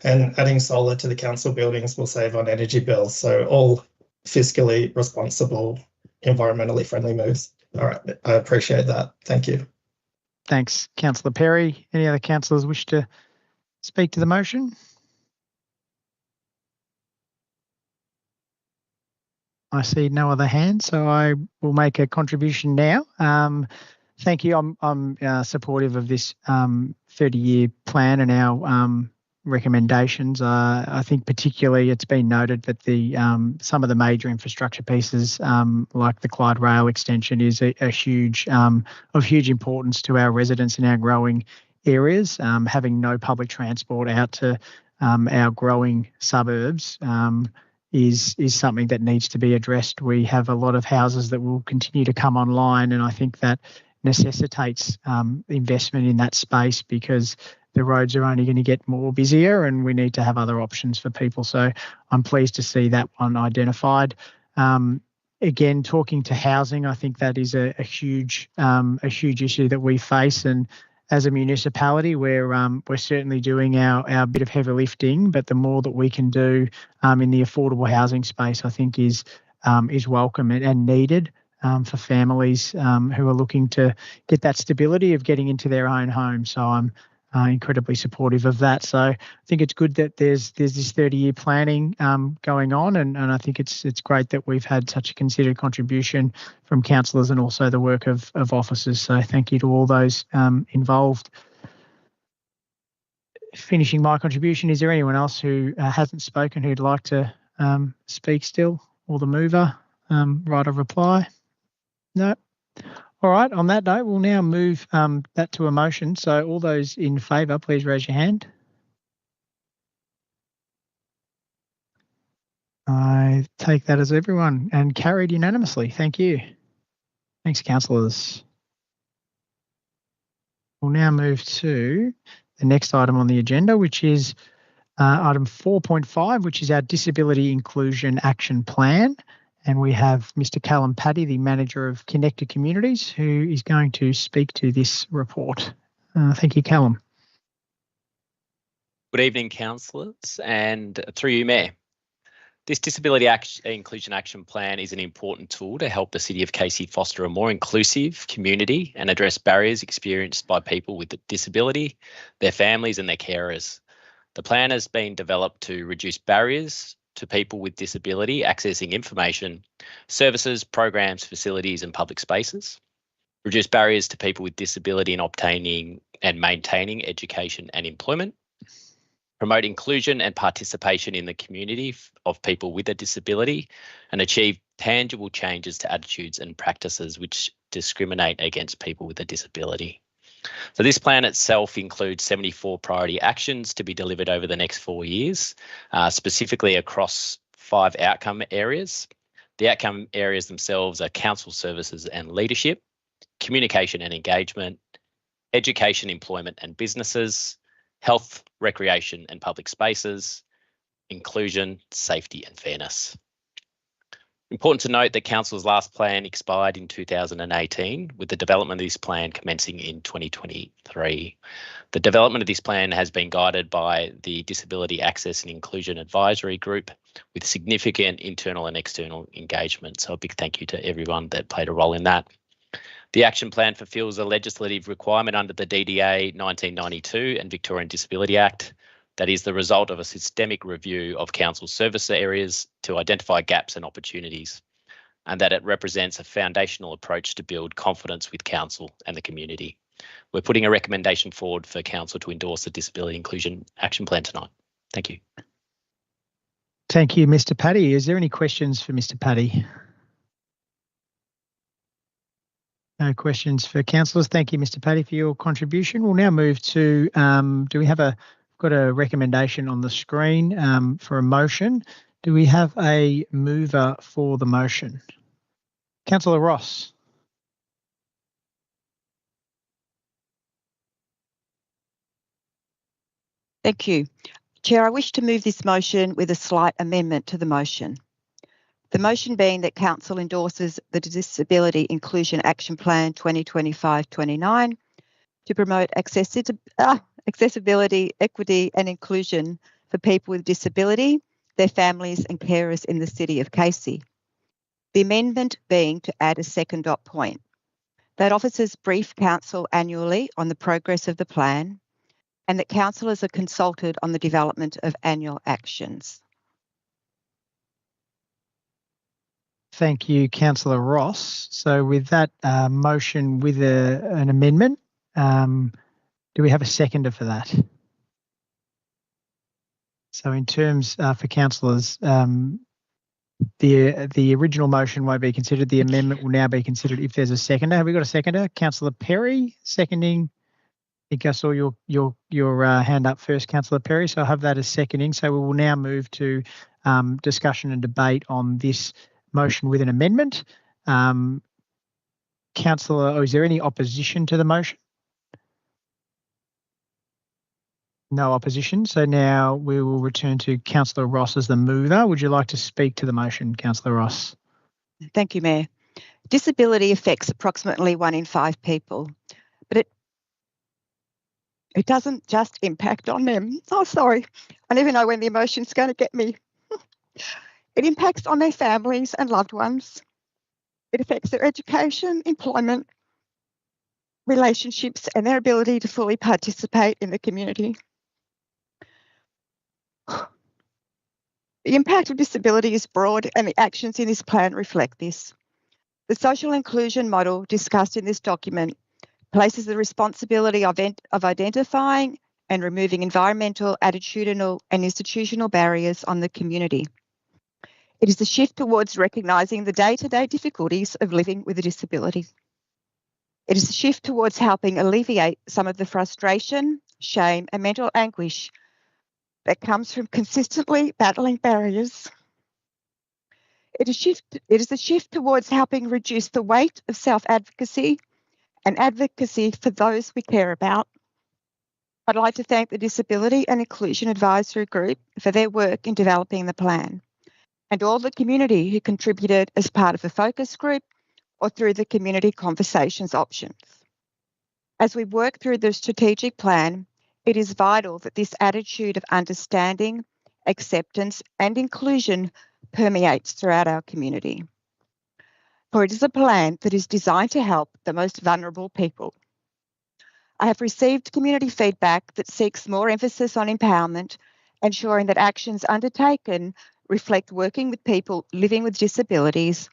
and adding solar to the council buildings will save on energy bills. So all fiscally responsible, environmentally friendly moves. All right, I appreciate that. Thank you. Thanks, Councillor Perry. Any other councillors wish to speak to the motion? I see no other hands, so I will make a contribution now. Thank you. I'm supportive of this 30-year plan and our recommendations. I think particularly it's been noted that the some of the major infrastructure pieces, like the Clyde Rail extension, is a huge of huge importance to our residents in our growing areas. Having no public transport out to our growing suburbs is something that needs to be addressed. We have a lot of houses that will continue to come online, and I think that necessitates investment in that space because the roads are only going to get more busier and we need to have other options for people. So I'm pleased to see that one identified. Again, talking to housing, I think that is a huge issue that we face, and as a municipality, we're certainly doing our bit of heavy lifting, but the more that we can do in the affordable housing space, I think is welcome and needed for families who are looking to get that stability of getting into their own home. So I'm incredibly supportive of that. So I think it's good that there's this 30-year planning going on, and I think it's great that we've had such a considered contribution from councillors and also the work of officers. So thank you to all those involved. Finishing my contribution, is there anyone else who hasn't spoken who'd like to speak still, or the mover write a reply? No. All right, on that note, we'll now move that to a motion. So all those in favour, please raise your hand. I take that as everyone, and carried unanimously. Thank you. Thanks, councillors. We'll now move to the next item on the agenda, which is item 4.5, which is our Disability Inclusion Action Plan. And we have Mr. Callum Paddy, the Manager of Connected Communities, who is going to speak to this report. Thank you, Callum. Good evening, councillors, and through you, Mayor. This Disability Inclusion Action Plan is an important tool to help the City of Casey foster a more inclusive community and address barriers experienced by people with a disability, their families and their carers. The plan has been developed to reduce barriers to people with disability accessing information, services, programs, facilities and public spaces, reduce barriers to people with disability in obtaining and maintaining education and employment, promote inclusion and participation in the community of people with a disability, and achieve tangible changes to attitudes and practices which discriminate against people with a disability. So this plan itself includes 74 priority actions to be delivered over the next 4 years, specifically across 5 outcome areas. The outcome areas themselves are council services and leadership, communication and engagement, education, employment and businesses, health, recreation and public spaces, inclusion, safety and fairness. Important to note that Council's last plan expired in 2018, with the development of this plan commencing in 2023. The development of this plan has been guided by the Disability Access and Inclusion Advisory Group, with significant internal and external engagement. So a big thank you to everyone that played a role in that. The action plan fulfills a legislative requirement under the DDA 1992 and Victorian Disability Act. That is the result of a systemic review of council service areas to identify gaps and opportunities, and that it represents a foundational approach to build confidence with council and the community. We're putting a recommendation forward for council to endorse the Disability Inclusion Action Plan tonight. Thank you. Thank you, Mr. Paddy. Is there any questions for Mr. Paddy? No questions for councillors. Thank you, Mr. Paddy, for your contribution. We'll now move to, do we have got a recommendation on the screen for a motion? Do we have a mover for the motion? Councillor Ross. Thank you. Chair, I wish to move this motion with a slight amendment to the motion. The motion being that Council endorses the Disability Inclusion Action Plan 2025-29 to promote accessibility, equity and inclusion for people with disability, their families and carers in the City of Casey. The amendment being to add a second dot point, that officers brief Council annually on the progress of the plan and that councillors are consulted on the development of annual actions. Thank you, Councillor Ross. So with that motion with an amendment, do we have a seconder for that? So in terms for councillors, the original motion won't be considered. The amendment will now be considered if there's a seconder. Have we got a seconder? Councillor Perry seconding. I think I saw your hand up first, Councillor Perry. So I'll have that as seconding. So we will now move to discussion and debate on this motion with an amendment. Councillor, is there any opposition to the motion? No opposition. So now we will return to Councillor Ross as the mover. Would you like to speak to the motion, Councillor Ross? Thank you, Mayor. Disability affects approximately 1 in 5 people, but it doesn't just impact on them. Oh, sorry. I never know when the emotion's going to get me. It impacts on their families and loved ones. It affects their education, employment, relationships, and their ability to fully participate in the community. The impact of disability is broad and the actions in this plan reflect this. The social inclusion model discussed in this document places the responsibility of identifying and removing environmental, attitudinal and institutional barriers on the community. It is a shift towards recognising the day-to-day difficulties of living with a disability. It is a shift towards helping alleviate some of the frustration, shame and mental anguish that comes from consistently battling barriers. It is a shift towards helping reduce the weight of self-advocacy and advocacy for those we care about. I'd like to thank the Disability and Inclusion Advisory Group for their work in developing the plan, and all the community who contributed as part of a focus group or through the community conversations options. As we work through the strategic plan, it is vital that this attitude of understanding, acceptance and inclusion permeates throughout our community. For it is a plan that is designed to help the most vulnerable people. I have received community feedback that seeks more emphasis on empowerment, ensuring that actions undertaken reflect working with people living with disabilities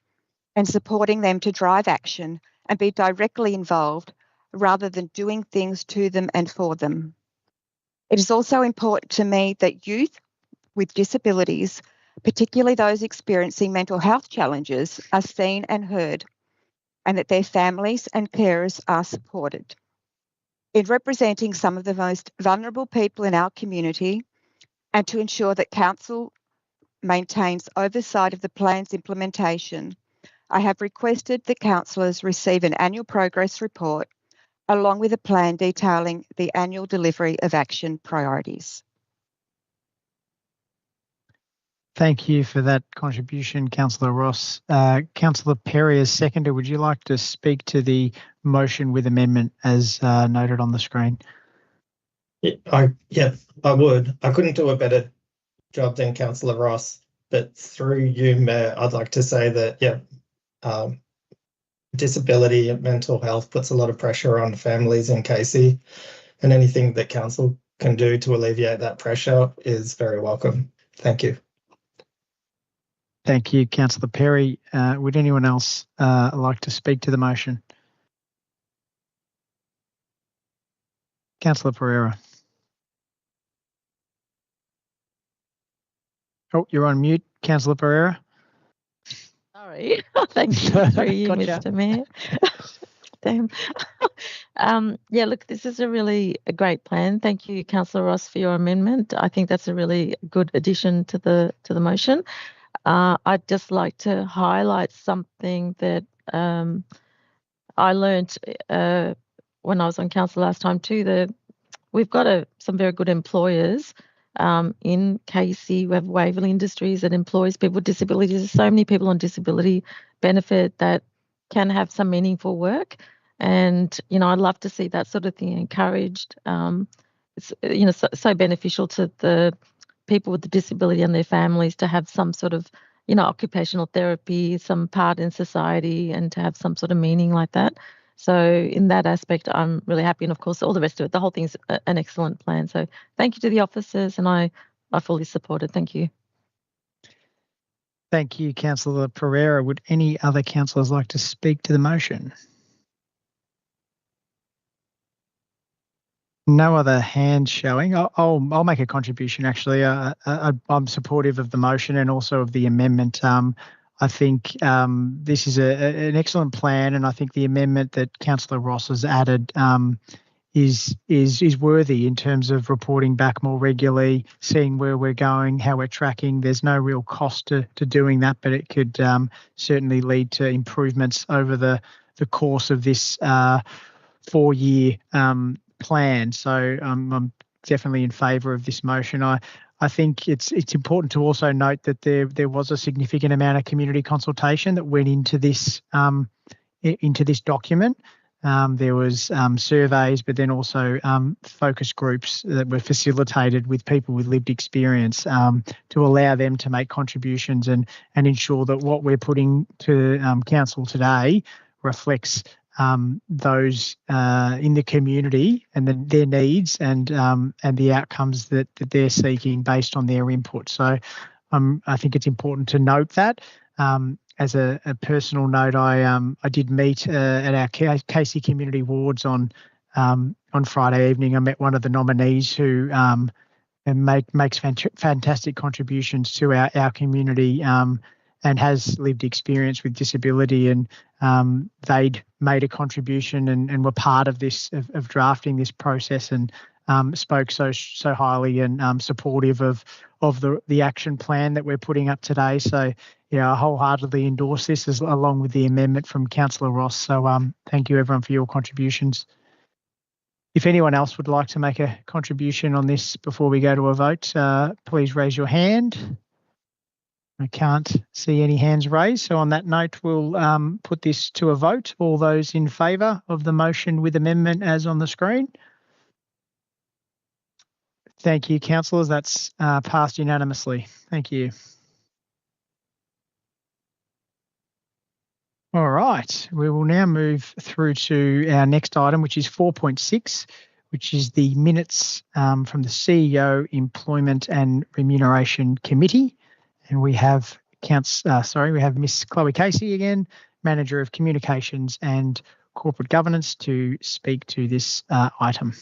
and supporting them to drive action and be directly involved rather than doing things to them and for them. It is also important to me that youth with disabilities, particularly those experiencing mental health challenges, are seen and heard, and that their families and carers are supported. In representing some of the most vulnerable people in our community, and to ensure that Council maintains oversight of the plan's implementation, I have requested that councillors receive an annual progress report along with a plan detailing the annual delivery of action priorities. Thank you for that contribution, Councillor Ross. Councillor Perry as seconder, would you like to speak to the motion with amendment as noted on the screen? I would. I couldn't do a better job than Councillor Ross, but through you, Mayor, I'd like to say that, disability and mental health puts a lot of pressure on families in Casey, and anything that Council can do to alleviate that pressure is very welcome. Thank you. Thank you, Councillor Perry. Would anyone else like to speak to the motion? Councillor Pereira. Oh, you're on mute, Councillor Pereira. Sorry. Thank you, through you, Gotcha. Mr. Mayor. Damn. Yeah, look, this is a great plan. Thank you, Councillor Ross, for your amendment. I think that's a really good addition to the motion. I'd just like to highlight something that I learnt when I was on council last time too. We've got some very good employers in Casey. We have Waverley Industries that employs people with disabilities. There's so many people on disability benefit that can have some meaningful work. And, I'd love to see that sort of thing encouraged. It's, so beneficial to the people with the disability and their families to have some sort of, occupational therapy, some part in society, and to have some sort of meaning like that. So in that aspect, I'm really happy. And of course, all the rest of it, the whole thing's an excellent plan. So thank you to the officers, and I fully support it. Thank you. Thank you, Councillor Pereira. Would any other councillors like to speak to the motion? No other hands showing. I'll make a contribution, actually. I'm supportive of the motion and also of the amendment. I think this is an excellent plan, and I think the amendment that Councillor Ross has added is worthy in terms of reporting back more regularly, seeing where we're going, how we're tracking. There's no real cost to doing that, but it could certainly lead to improvements over the course of this 4-year plan. So I'm definitely in favour of this motion. I think it's important to also note that there was a significant amount of community consultation that went into this document. There was surveys, but then also focus groups that were facilitated with people with lived experience to allow them to make contributions and ensure that what we're putting to council today reflects those in the community and their needs and the outcomes that they're seeking based on their input. So I think it's important to note that. As a personal note, I did meet at our Casey Community Wards on Friday evening. I met one of the nominees who makes fantastic contributions to our community and has lived experience with disability, and they'd made a contribution and were part of this of drafting this process, and spoke so highly and supportive of the action plan that we're putting up today. So I wholeheartedly endorse this along with the amendment from Councillor Ross. So thank you everyone for your contributions. If anyone else would like to make a contribution on this before we go to a vote, please raise your hand. I can't see any hands raised. So on that note, we'll put this to a vote. All those in favour of the motion with amendment as on the screen? Thank you, councillors. That's passed unanimously. Thank you. All right, we will now move through to our next item, which is 4.6, which is the minutes from the CEO Employment and Remuneration Committee. And we have Miss Chloe Casey again, Manager of Communications and Corporate Governance, to speak to this item.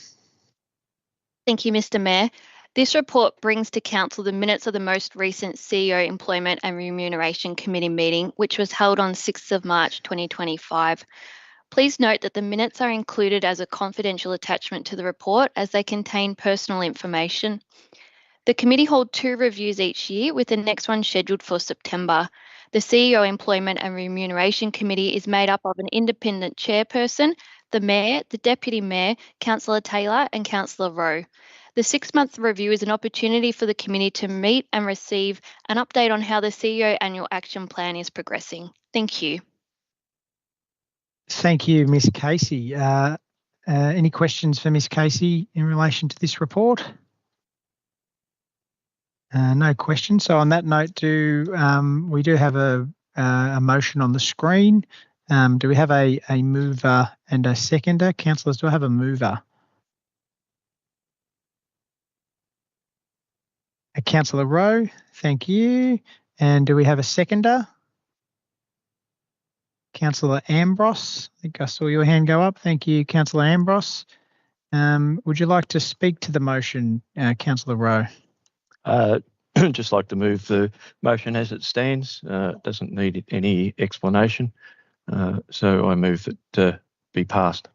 Thank you, Mr. Mayor. This report brings to Council the minutes of the most recent CEO Employment and Remuneration Committee meeting, which was held on 6th of March 2025. Please note that the minutes are included as a confidential attachment to the report as they contain personal information. The committee holds 2 reviews each year, with the next one scheduled for September. The CEO Employment and Remuneration Committee is made up of an independent chairperson, the Mayor, the Deputy Mayor, Councillor Taylor and Councillor Rowe. The 6-month review is an opportunity for the committee to meet and receive an update on how the CEO Annual Action Plan is progressing. Thank you. Thank you, Ms. Casey. Any questions for Ms. Casey in relation to this report? No questions. So on that note, we do have a motion on the screen. Do we have a mover and a seconder? Councillors, do I have a mover? Councillor Rowe, thank you. And do we have a seconder? Councillor Ambrose, I think I saw your hand go up. Thank you, Councillor Ambrose. Would you like to speak to the motion, Councillor Rowe? Just like to move the motion as it stands. It doesn't need any explanation. So I move it to be passed.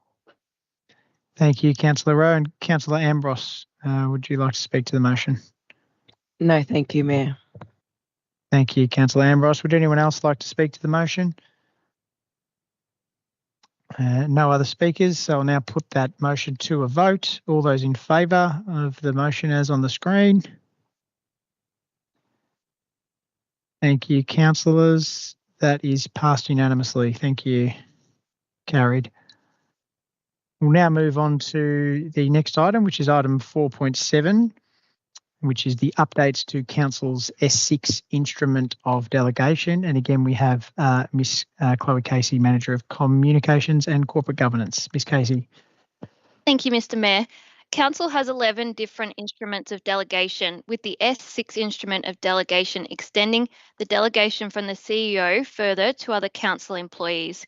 Thank you, Councillor Rowe. And Councillor Ambrose, would you like to speak to the motion? No, thank you, Mayor. Thank you, Councillor Ambrose. Would anyone else like to speak to the motion? No other speakers, so I'll now put that motion to a vote. All those in favour of the motion as on the screen? Thank you, councillors. That is passed unanimously. Thank you. Carried. We'll now move on to the next item, which is item 4.7, which is the updates to Council's S6 instrument of delegation. And again, we have Miss Chloe Casey, Manager of Communications and Corporate Governance. Miss Casey. Thank you, Mr. Mayor. Council has 11 different instruments of delegation, with the S6 instrument of delegation extending the delegation from the CEO further to other council employees.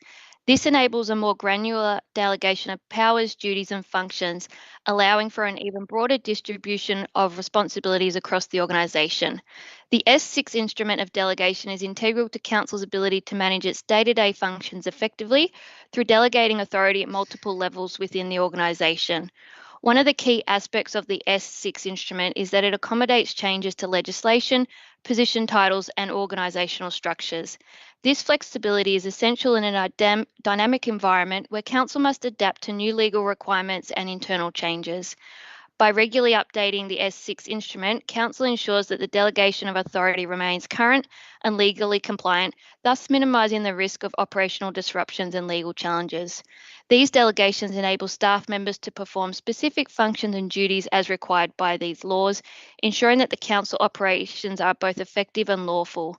This enables a more granular delegation of powers, duties and functions, allowing for an even broader distribution of responsibilities across the organisation. The S6 instrument of delegation is integral to Council's ability to manage its day-to-day functions effectively through delegating authority at multiple levels within the organisation. One of the key aspects of the S6 instrument is that it accommodates changes to legislation, position titles and organisational structures. This flexibility is essential in a dynamic environment where Council must adapt to new legal requirements and internal changes. By regularly updating the S6 instrument, Council ensures that the delegation of authority remains current and legally compliant, thus minimising the risk of operational disruptions and legal challenges. These delegations enable staff members to perform specific functions and duties as required by these laws, ensuring that the Council operations are both effective and lawful.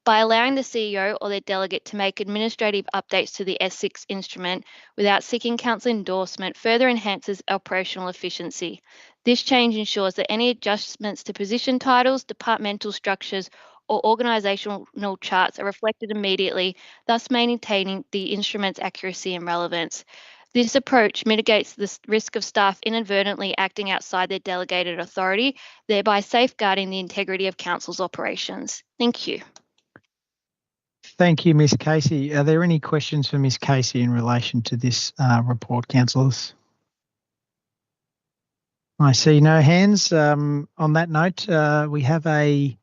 By allowing the CEO or their delegate to make administrative updates to the S6 instrument without seeking Council endorsement further enhances operational efficiency. This change ensures that any adjustments to position titles, departmental structures, or organisational charts are reflected immediately, thus maintaining the instrument's accuracy and relevance. This approach mitigates the risk of staff inadvertently acting outside their delegated authority, thereby safeguarding the integrity of Council's operations. Thank you. Thank you, Ms. Casey. Are there any questions for Ms. Casey in relation to this report, councillors? I see no hands. On that note, we have a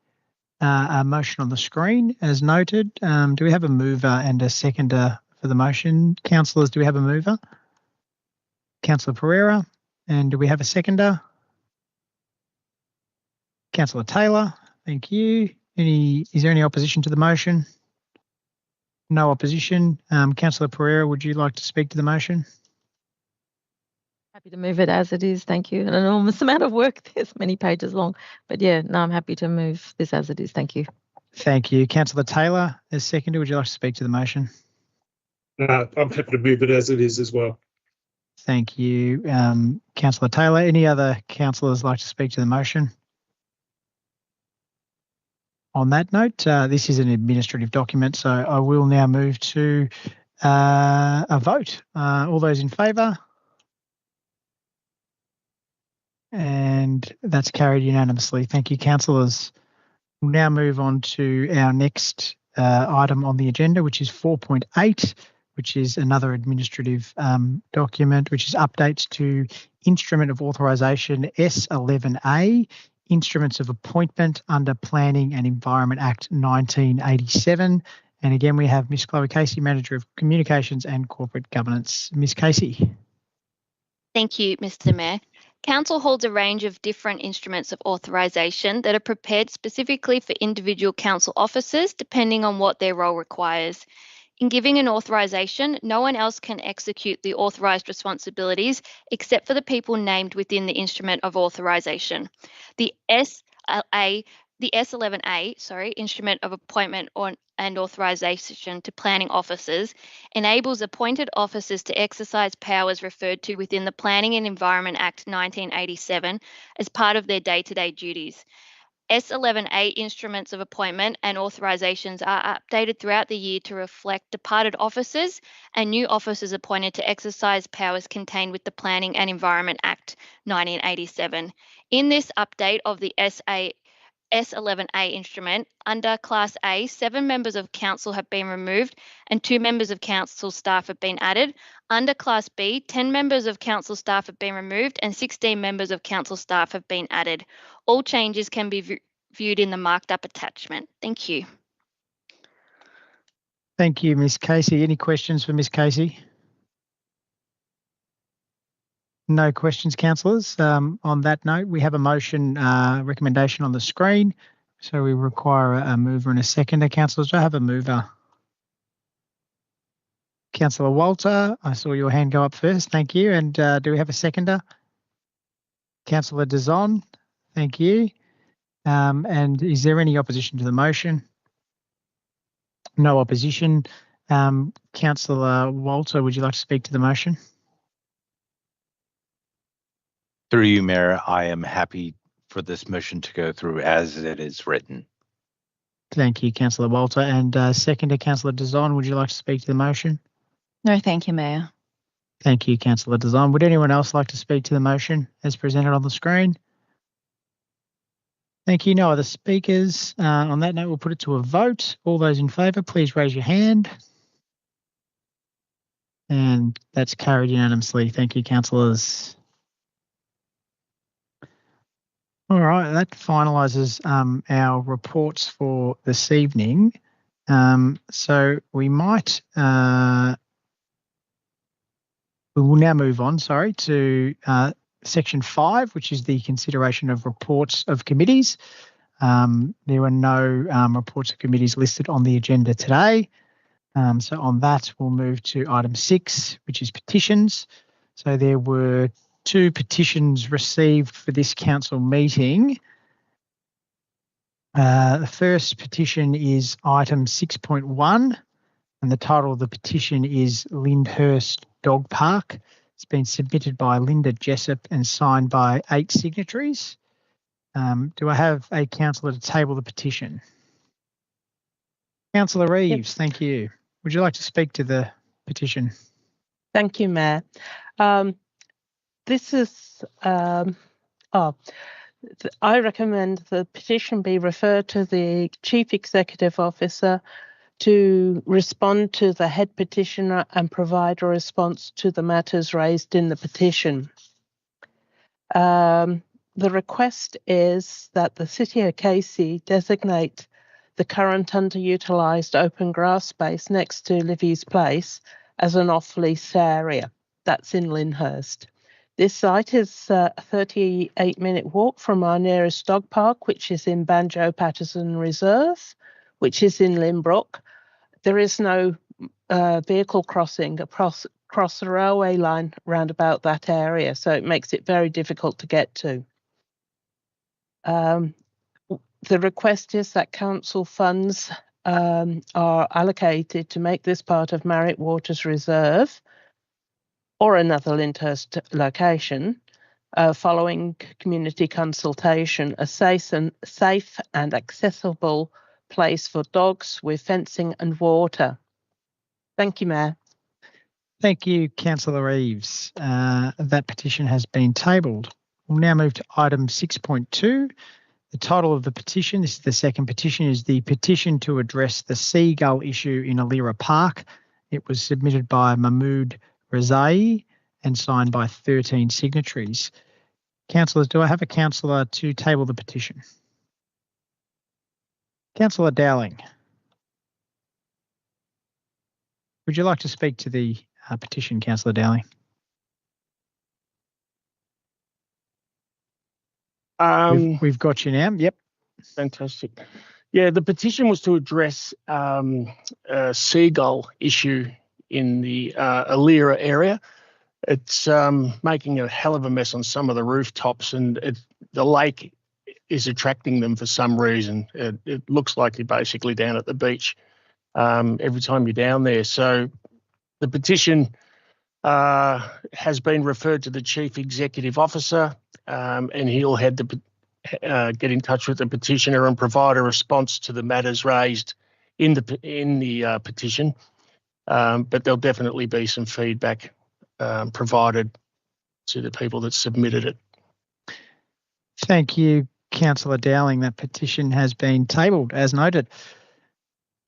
motion on the screen as noted. Do we have a mover and a seconder for the motion? Councillors, do we have a mover? Councillor Pereira. And do we have a seconder? Councillor Taylor. Thank you. Is there any opposition to the motion? No opposition. Councillor Pereira, would you like to speak to the motion? Happy to move it as it is. Thank you. An enormous amount of work. There's many pages long. But yeah, no, I'm happy to move this as it is. Thank you. Thank you. Councillor Taylor, as seconder, would you like to speak to the motion? I'm happy to move it as it is as well. Thank you. Councillor Taylor, any other councillors like to speak to the motion? On that note, this is an administrative document, so I will now move to a vote. All those in favour? And that's carried unanimously. Thank you, councillors. We'll now move on to our next item on the agenda, which is 4.8, which is another administrative document, which is updates to Instrument of Authorisation S11A, Instruments of Appointment under Planning and Environment Act 1987. And again, we have Ms. Chloe Casey, Manager of Communications and Corporate Governance. Ms. Casey. Thank you, Mr. Mayor. Council holds a range of different instruments of authorisation that are prepared specifically for individual council officers, depending on what their role requires. In giving an authorisation, no one else can execute the authorised responsibilities except for the people named within the instrument of authorisation. The S11A, Instrument of Appointment and Authorisation to Planning Officers, enables appointed officers to exercise powers referred to within the Planning and Environment Act 1987 as part of their day-to-day duties. S11A instruments of appointment and authorisations are updated throughout the year to reflect departed officers and new officers appointed to exercise powers contained with the Planning and Environment Act 1987. In this update of the S11A instrument, under Class A, 7 members of Council have been removed and 2 members of Council staff have been added. Under Class B, 10 members of Council staff have been removed and 16 members of Council staff have been added. All changes can be viewed in the marked up attachment. Thank you. Thank you, Ms. Casey. Any questions for Ms. Casey? No questions, councillors. On that note, we have a motion recommendation on the screen, So we require a mover and a seconder. Councillors, do I have a mover? Councillor Walter, I saw your hand go up first. Thank you. And do we have a seconder? Councillor Dazon, thank you. And is there any opposition to the motion? No opposition. Councillor Walter, would you like to speak to the motion? Through you, Mayor, I am happy for this motion to go through as it is written. Thank you, Councillor Walter. And seconder, Councillor Dazon, would you like to speak to the motion? No, thank you, Mayor. Thank you, Councillor Dazon. Would anyone else like to speak to the motion as presented on the screen? Thank you. No other speakers. On that note, we'll put it to a vote. All those in favour, please raise your hand. And that's carried unanimously. Thank you, councillors. All right, that finalises our reports for this evening. So we might, we will now move on, to section 5, which is the consideration of reports of committees. There are no reports of committees listed on the agenda today. So on that, we'll move to item 6, which is petitions. So there were 2 petitions received for this council meeting. The first petition is item 6.1, and the title of the petition is Lyndhurst Dog Park. It's been submitted by Linda Jessup and signed by 8 signatories. Do I have a councillor to table the petition? Councillor Reeves, thank you. Would you like to speak to the petition? Thank you, Mayor. This is, I recommend the petition be referred to the Chief Executive Officer to respond to the head petitioner and provide a response to the matters raised in the petition. The request is that the City of Casey designate the current underutilised open grass space next to Livy's Place as an off-lease area. That's in Lyndhurst. This site is a 38-minute walk from our nearest dog park, which is in Banjo Patterson Reserve, which is in Lynbrook. There is no vehicle crossing across the railway line round about that area, so it makes it very difficult to get to. The request is that council funds are allocated to make this part of Marriott Waters Reserve or another Lyndhurst location, following community consultation, a safe and accessible place for dogs with fencing and water. Thank you, Mayor. Thank you, Councillor Reeves. That petition has been tabled. We'll now move to item 6.2. The title of the petition, this is the second petition, is the petition to address the seagull issue in Alira Park. It was submitted by Mahmood Rezai and signed by 13 signatories. Councillors, do I have a councillor to table the petition? Councillor Dowling. Would you like to speak to the petition, Councillor Dowling? We've got you now. Yep. Fantastic. Yeah, the petition was to address a seagull issue in the Alira area. It's making a hell of a mess on some of the rooftops, and the lake is attracting them for some reason. It looks like you're basically down at the beach every time you're down there. So the petition has been referred to the Chief Executive Officer, and he'll get in touch with the petitioner and provide a response to the matters raised in the petition. But there'll definitely be some feedback provided to the people that submitted it. Thank you, Councillor Dowling. That petition has been tabled as noted.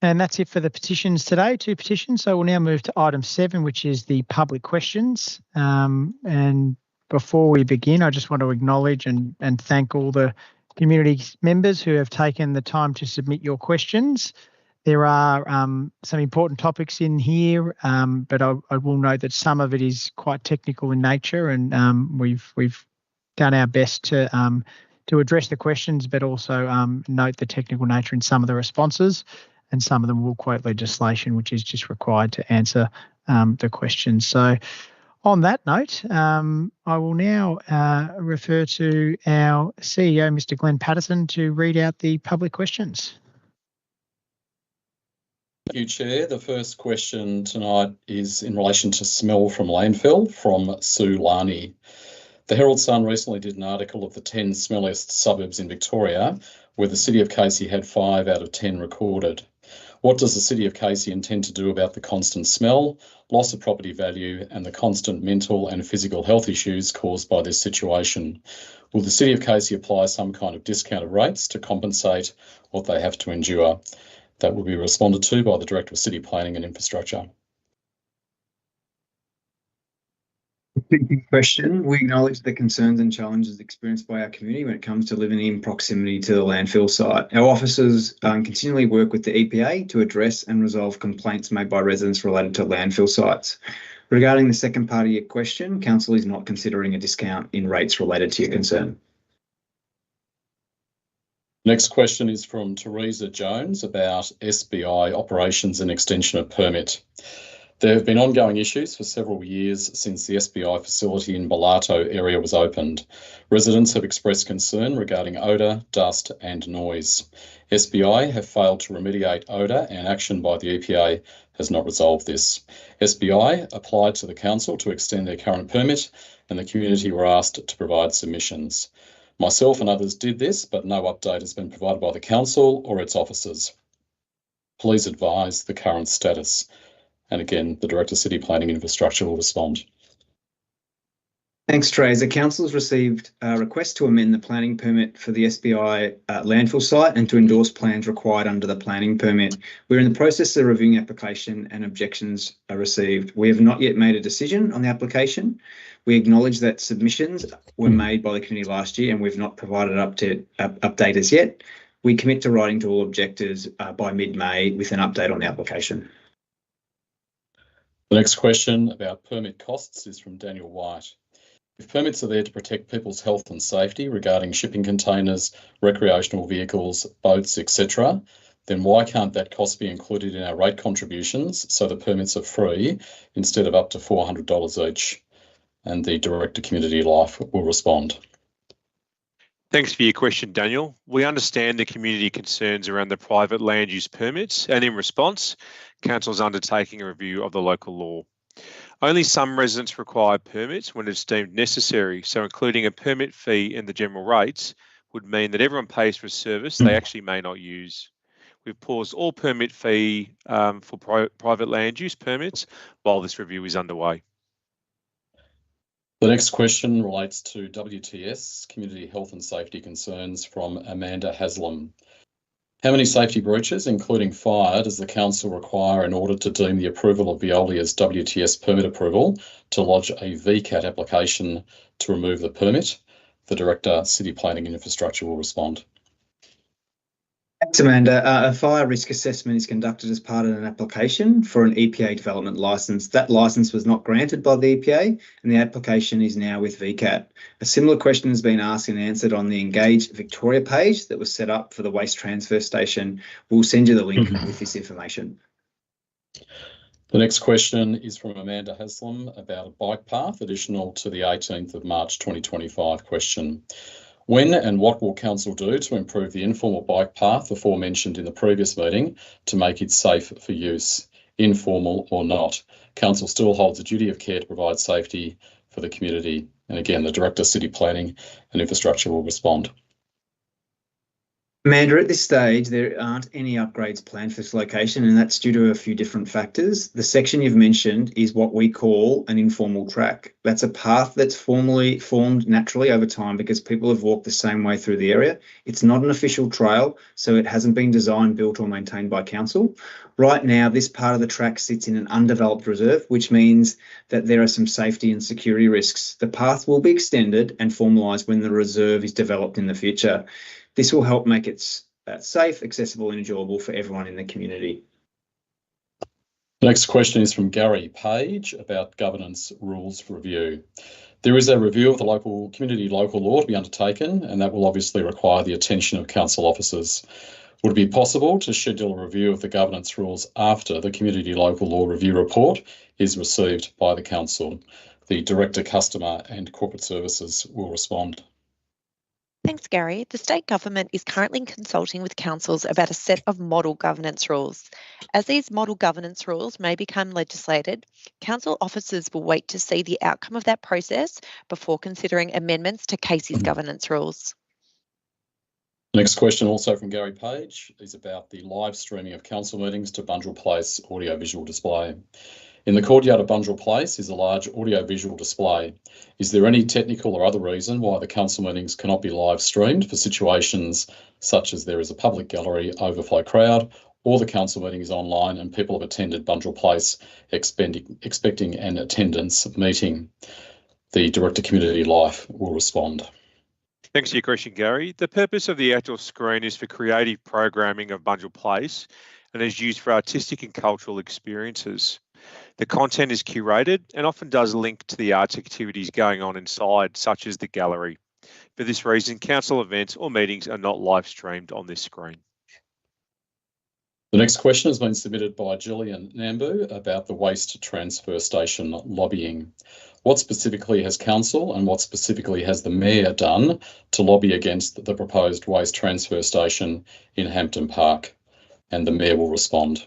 And that's it for the petitions today, 2 petitions. So we'll now move to item 7, which is the public questions. And before we begin, I just want to acknowledge and thank all the community members who have taken the time to submit your questions. There are some important topics in here, but I will note that some of it is quite technical in nature, and we've done our best to to address the questions, but also note the technical nature in some of the responses, and some of them will quote legislation, which is just required to answer the questions. So on that note, I will now refer to our CEO, Mr. Glenn Patterson, to read out the public questions. Thank you, Chair. The first question tonight is in relation to smell from landfill from Sue Lani. The Herald Sun recently did an article of the 10 smelliest suburbs in Victoria, where the City of Casey had 5 out of 10 recorded. What does the City of Casey intend to do about the constant smell, loss of property value, and the constant mental and physical health issues caused by this situation? Will the City of Casey apply some kind of discounted rates to compensate what they have to endure? That will be responded to by the Director of City Planning and Infrastructure. Thank you. Question. We acknowledge the concerns and challenges experienced by our community when it comes to living in proximity to the landfill site. Our officers continually work with the EPA to address and resolve complaints made by residents related to landfill sites. Regarding the second part of your question, Council is not considering a discount in rates related to your concern. Next question is from Teresa Jones about SBI operations and extension of permit. There have been ongoing issues for several years since the SBI facility in Bellato area was opened. Residents have expressed concern regarding odour, dust and noise. SBI have failed to remediate odour, and action by the EPA has not resolved this. SBI applied to the council to extend their current permit, and the community were asked to provide submissions. Myself and others did this, but no update has been provided by the council or its officers. Please advise the current status. And again, the Director of City Planning and Infrastructure will respond. Thanks, Teresa. Council has received a request to amend the planning permit for the SBI landfill site and to endorse plans required under the planning permit. We're in the process of reviewing the application and objections are received. We have not yet made a decision on the application. We acknowledge that submissions were made by the community last year and we've not provided update as yet. We commit to writing to all objectors by mid-May with an update on the application. The next question about permit costs is from Daniel White. If permits are there to protect people's health and safety regarding shipping containers, recreational vehicles, boats, etc., then why can't that cost be included in our rate contributions so the permits are free instead of up to $400 each? And the Director Community Life will respond. Thanks for your question, Daniel. We understand the community concerns around the private land use permits, and in response, Council is undertaking a review of the local law. Only some residents require permits when it's deemed necessary, so including a permit fee in the general rates would mean that everyone pays for a service they actually may not use. We've paused all permit fee for private land use permits while this review is underway. The next question relates to WTS, Community Health and Safety Concerns, from Amanda Haslam. How many safety breaches, including fire, does the Council require in order to deem the approval of Veolia's WTS permit approval to lodge a VCAT application to remove the permit? The Director, City Planning and Infrastructure will respond. Thanks, Amanda. A fire risk assessment is conducted as part of an application for an EPA development licence. That licence was not granted by the EPA and the application is now with VCAT. A similar question has been asked and answered on the Engage Victoria page that was set up for the waste transfer station. We'll send you the link with this information. The next question is from Amanda Haslam about a bike path additional to the 18th of March 2025 question. When and what will Council do to improve the informal bike path aforementioned in the previous meeting to make it safe for use, informal or not? Council still holds a duty of care to provide safety for the community. And again, the Director of City Planning and Infrastructure will respond. Amanda, at this stage, there aren't any upgrades planned for this location, and that's due to a few different factors. The section you've mentioned is what we call an informal track. That's a path that's formally formed naturally over time because people have walked the same way through the area. It's not an official trail, so it hasn't been designed, built or maintained by Council. Right now, this part of the track sits in an undeveloped reserve, which means that there are some safety and security risks. The path will be extended and formalised when the reserve is developed in the future. This will help make it safe, accessible and enjoyable for everyone in the community. The next question is from Gary Page about governance rules review. There is a review of the community local law to be undertaken, and that will obviously require the attention of council officers. Would it be possible to schedule a review of the governance rules after the community local law review report is received by the council? The Director, Customer and Corporate Services will respond. Thanks, Gary. The state government is currently consulting with councils about a set of model governance rules. As these model governance rules may become legislated, council officers will wait to see the outcome of that process before considering amendments to Casey's governance rules. Next question, also from Gary Page, is about the live streaming of council meetings to Bunjil Place audiovisual display. In the courtyard of Bunjil Place is a large audiovisual display. Is there any technical or other reason why the council meetings cannot be live streamed for situations such as there is a public gallery, overflow crowd, or the council meeting is online and people have attended Bunjil Place expecting an attendance meeting? The Director Community Life will respond. Thanks for your question, Gary. The purpose of the outdoor screen is for creative programming of Bunjil Place and is used for artistic and cultural experiences. The content is curated and often does link to the arts activities going on inside, such as the gallery. For this reason, council events or meetings are not live streamed on this screen. The next question has been submitted by Gillian Nambu about the waste transfer station lobbying. What specifically has council and what specifically has the mayor done to lobby against the proposed waste transfer station in Hampton Park? And the mayor will respond.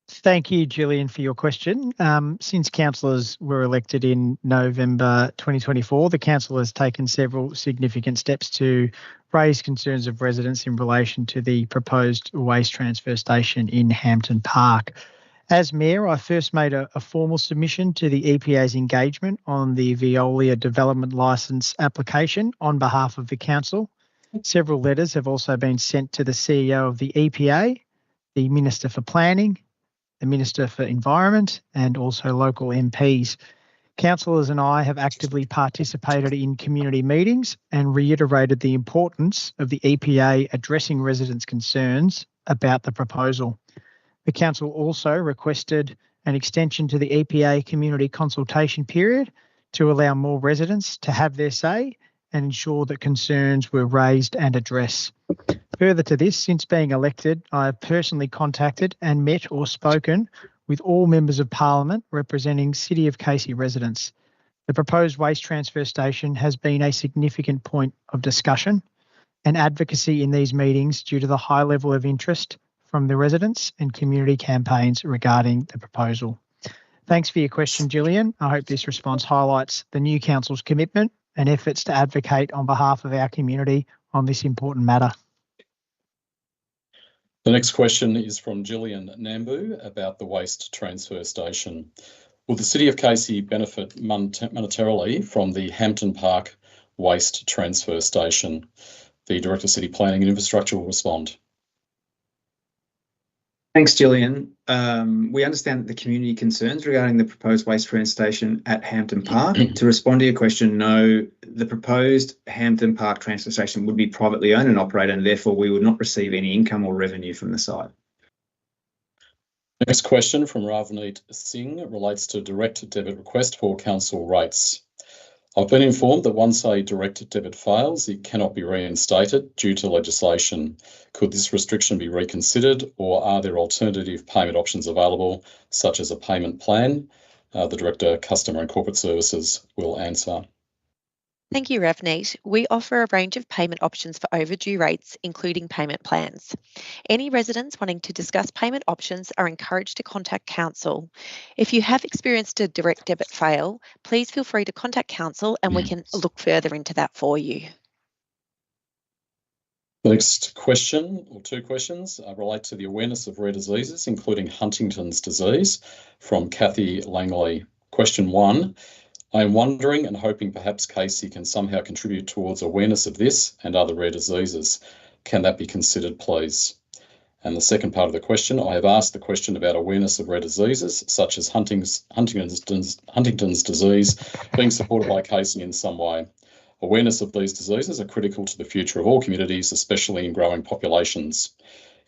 Thank you, Gillian, for your question. Since councillors were elected in November 2024, the council has taken several significant steps to raise concerns of residents in relation to the proposed waste transfer station in Hampton Park. As Mayor, I first made a formal submission to the EPA's engagement on the Veolia development licence application on behalf of the council. Several letters have also been sent to the CEO of the EPA, the Minister for Planning, the Minister for Environment, and also local MPs. Councillors and I have actively participated in community meetings and reiterated the importance of the EPA addressing residents' concerns about the proposal. The council also requested an extension to the EPA community consultation period to allow more residents to have their say and ensure that concerns were raised and addressed. Further to this, since being elected, I have personally contacted and met or spoken with all members of Parliament representing City of Casey residents. The proposed waste transfer station has been a significant point of discussion and advocacy in these meetings due to the high level of interest from the residents and community campaigns regarding the proposal. Thanks for your question, Gillian. I hope this response highlights the new council's commitment and efforts to advocate on behalf of our community on this important matter. The next question is from Gillian Nambu about the waste transfer station. Will the City of Casey benefit monetarily from the Hampton Park waste transfer station? The Director of City Planning and Infrastructure will respond. Thanks, Gillian. We understand the community concerns regarding the proposed waste transfer station at Hampton Park. To respond to your question, no, the proposed Hampton Park transfer station would be privately owned and operated, and therefore we would not receive any income or revenue from the site. Next question from Ravneet Singh relates to direct debit request for council rates. I've been informed that once a direct debit fails, it cannot be reinstated due to legislation. Could this restriction be reconsidered, or are there alternative payment options available, such as a payment plan? The Director, Customer and Corporate Services will answer. Thank you, Ravneet. We offer a range of payment options for overdue rates, including payment plans. Any residents wanting to discuss payment options are encouraged to contact Council. If you have experienced a direct debit fail, please feel free to contact Council and we can look further into that for you. The next question, or two questions, relate to the awareness of rare diseases, including Huntington's disease, from Kathy Langley. Question 1. I am wondering and hoping perhaps Casey can somehow contribute towards awareness of this and other rare diseases. Can that be considered, please? And the second part of the question, I have asked the question about awareness of rare diseases, such as Huntington's disease, being supported by Casey in some way. Awareness of these diseases are critical to the future of all communities, especially in growing populations.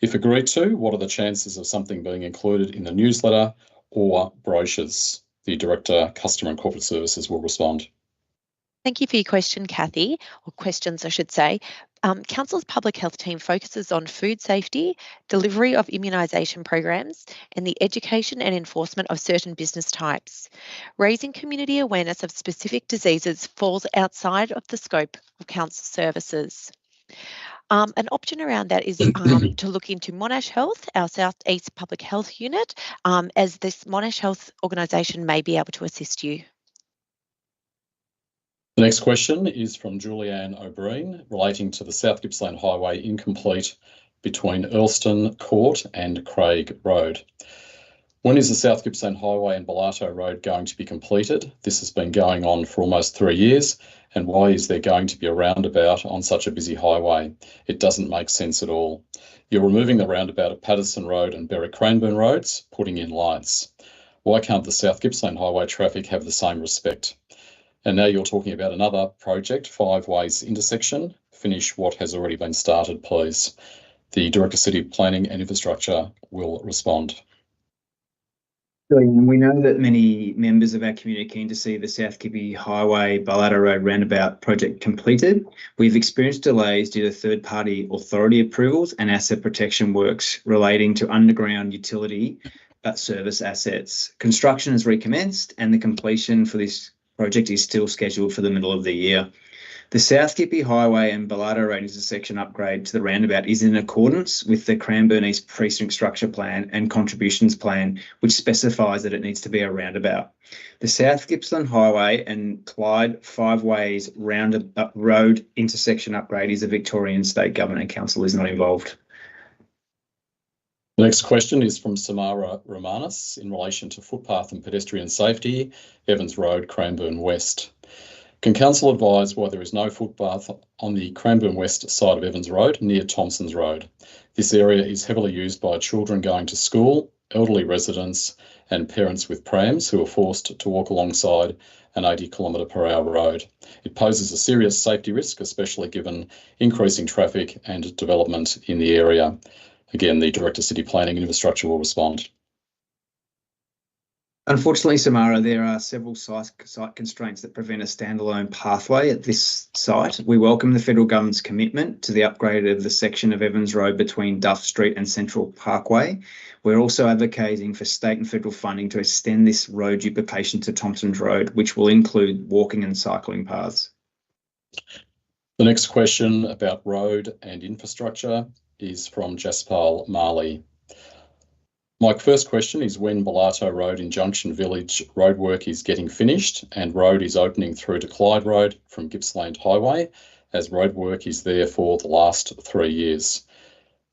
If agreed to, what are the chances of something being included in the newsletter or brochures? The Director, Customer and Corporate Services will respond. Thank you for your question, Kathy, or questions, I should say. Council's public health team focuses on food safety, delivery of immunisation programs, and the education and enforcement of certain business types. Raising community awareness of specific diseases falls outside of the scope of council services. An option around that is to look into Monash Health, our South East Public Health Unit, as this Monash Health organisation may be able to assist you. The next question is from Julianne O'Brien relating to the South Gippsland Highway incomplete between Earlston Court and Craig Road. When is the South Gippsland Highway and Bellato Road going to be completed? This has been going on for almost 3 years, and why is there going to be a roundabout on such a busy highway? It doesn't make sense at all. You're removing the roundabout at Patterson Road and Berwick-Cranbourne roads, putting in lights. Why can't the South Gippsland Highway traffic have the same respect? And now you're talking about another project, Five Ways intersection. Finish what has already been started, please. The Director City Planning and Infrastructure will respond. Brilliant. We know that many members of our community are keen to see the South Gippy Highway Bellato Road roundabout project completed. We've experienced delays due to third-party authority approvals and asset protection works relating to underground utility service assets. Construction has recommenced and the completion for this project is still scheduled for the middle of the year. The South Gippy Highway and Bellato Road intersection upgrade to the roundabout is in accordance with the Cranbourne East Precinct Structure Plan and Contributions Plan, which specifies that it needs to be a roundabout. The South Gippsland Highway and Clyde Five Ways road intersection upgrade is a Victorian State Government and Council is not involved. The next question is from Samara Romanis in relation to footpath and pedestrian safety, Evans Road, Cranbourne West. Can Council advise why there is no footpath on the Cranbourne West side of Evans Road near Thompson's Road? This area is heavily used by children going to school, elderly residents and parents with prams who are forced to walk alongside an 80km/h road. It poses a serious safety risk, especially given increasing traffic and development in the area. Again, the Director City Planning and Infrastructure will respond. Unfortunately, Samara, there are several site constraints that prevent a standalone pathway at this site. We welcome the Federal Government's commitment to the upgrade of the section of Evans Road between Duff Street and Central Parkway. We're also advocating for state and federal funding to extend this road duplication to Thompson's Road, which will include walking and cycling paths. The next question about road and infrastructure is from Jaspal Marley. My first question is when Bellato Road in Junction Village roadwork is getting finished and road is opening through to Clyde Road from Gippsland Highway, as roadwork is there for the last 3 years.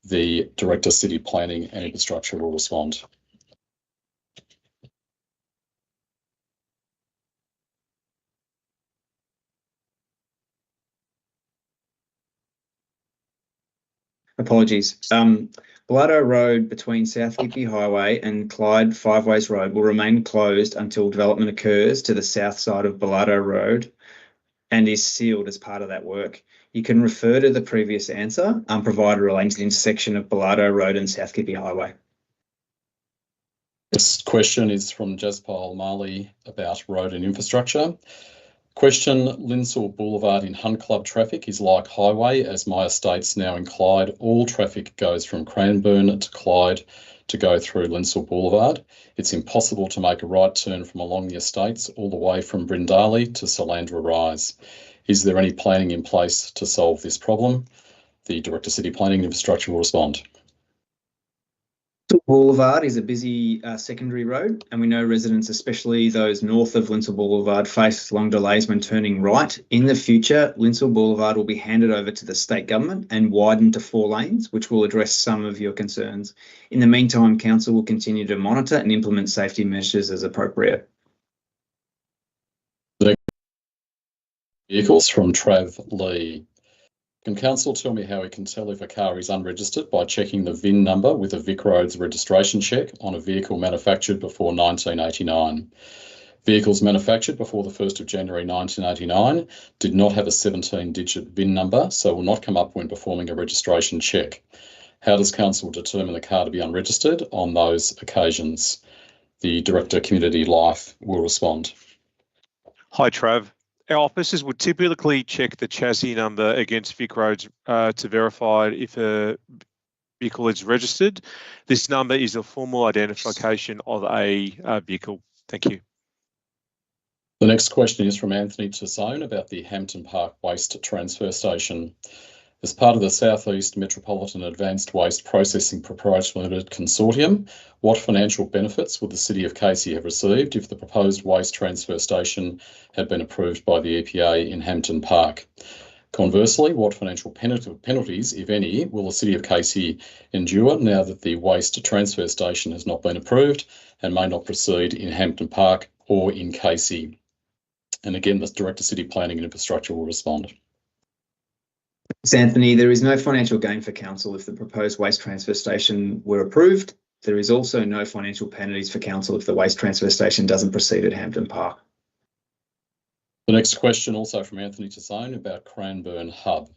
The Director City Planning and Infrastructure will respond. Apologies. Bellato Road between South Gippy Highway and Clyde Five Ways Road will remain closed until development occurs to the south side of Bellato Road and is sealed as part of that work. You can refer to the previous answer provided relating to the intersection of Bellato Road and South Gippy Highway. This question is from Jaspal Marley about road and infrastructure. Question, Linsell Boulevard in Hunt Club traffic is like highway as my estate's now in Clyde. All traffic goes from Cranbourne to Clyde to go through Linsell Boulevard. It's impossible to make a right turn from along the estates all the way from Brindali to Salandra Rise. Is there any planning in place to solve this problem? The Director City Planning and Infrastructure will respond. Boulevard is a busy secondary road, and we know residents, especially those north of Linsell Boulevard, face long delays when turning right. In the future, Linsell Boulevard will be handed over to the state government and widened to 4 lanes, which will address some of your concerns. In the meantime, Council will continue to monitor and implement safety measures as appropriate. Vehicles from Trav Lee. Can Council tell me how we can tell if a car is unregistered by checking the VIN number with a Vic Roads registration check on a vehicle manufactured before 1989? Vehicles manufactured before the 1st of January 1989 did not have a 17-digit VIN number, so will not come up when performing a registration check. How does council determine the car to be unregistered on those occasions? The Director Community Life will respond. Hi, Trav. Our officers would typically check the chassis number against Vic Roads to verify if a vehicle is registered. This number is a formal identification of a vehicle. Thank you. The next question is from Anthony Tassone about the Hampton Park Waste Transfer Station. As part of the South East Metropolitan Advanced Waste Processing Proprietary Limited Consortium, what financial benefits would the City of Casey have received if the proposed waste transfer station had been approved by the EPA in Hampton Park? Conversely, what financial penalties, if any, will the City of Casey endure now that the waste transfer station has not been approved and may not proceed in Hampton Park or in Casey? And again, the Director of City Planning and Infrastructure will respond. Thanks, Anthony. There is no financial gain for council if the proposed waste transfer station were approved. There is also no financial penalties for council if the waste transfer station doesn't proceed at Hampton Park. The next question, also from Anthony Tassone, about Cranbourne Hub.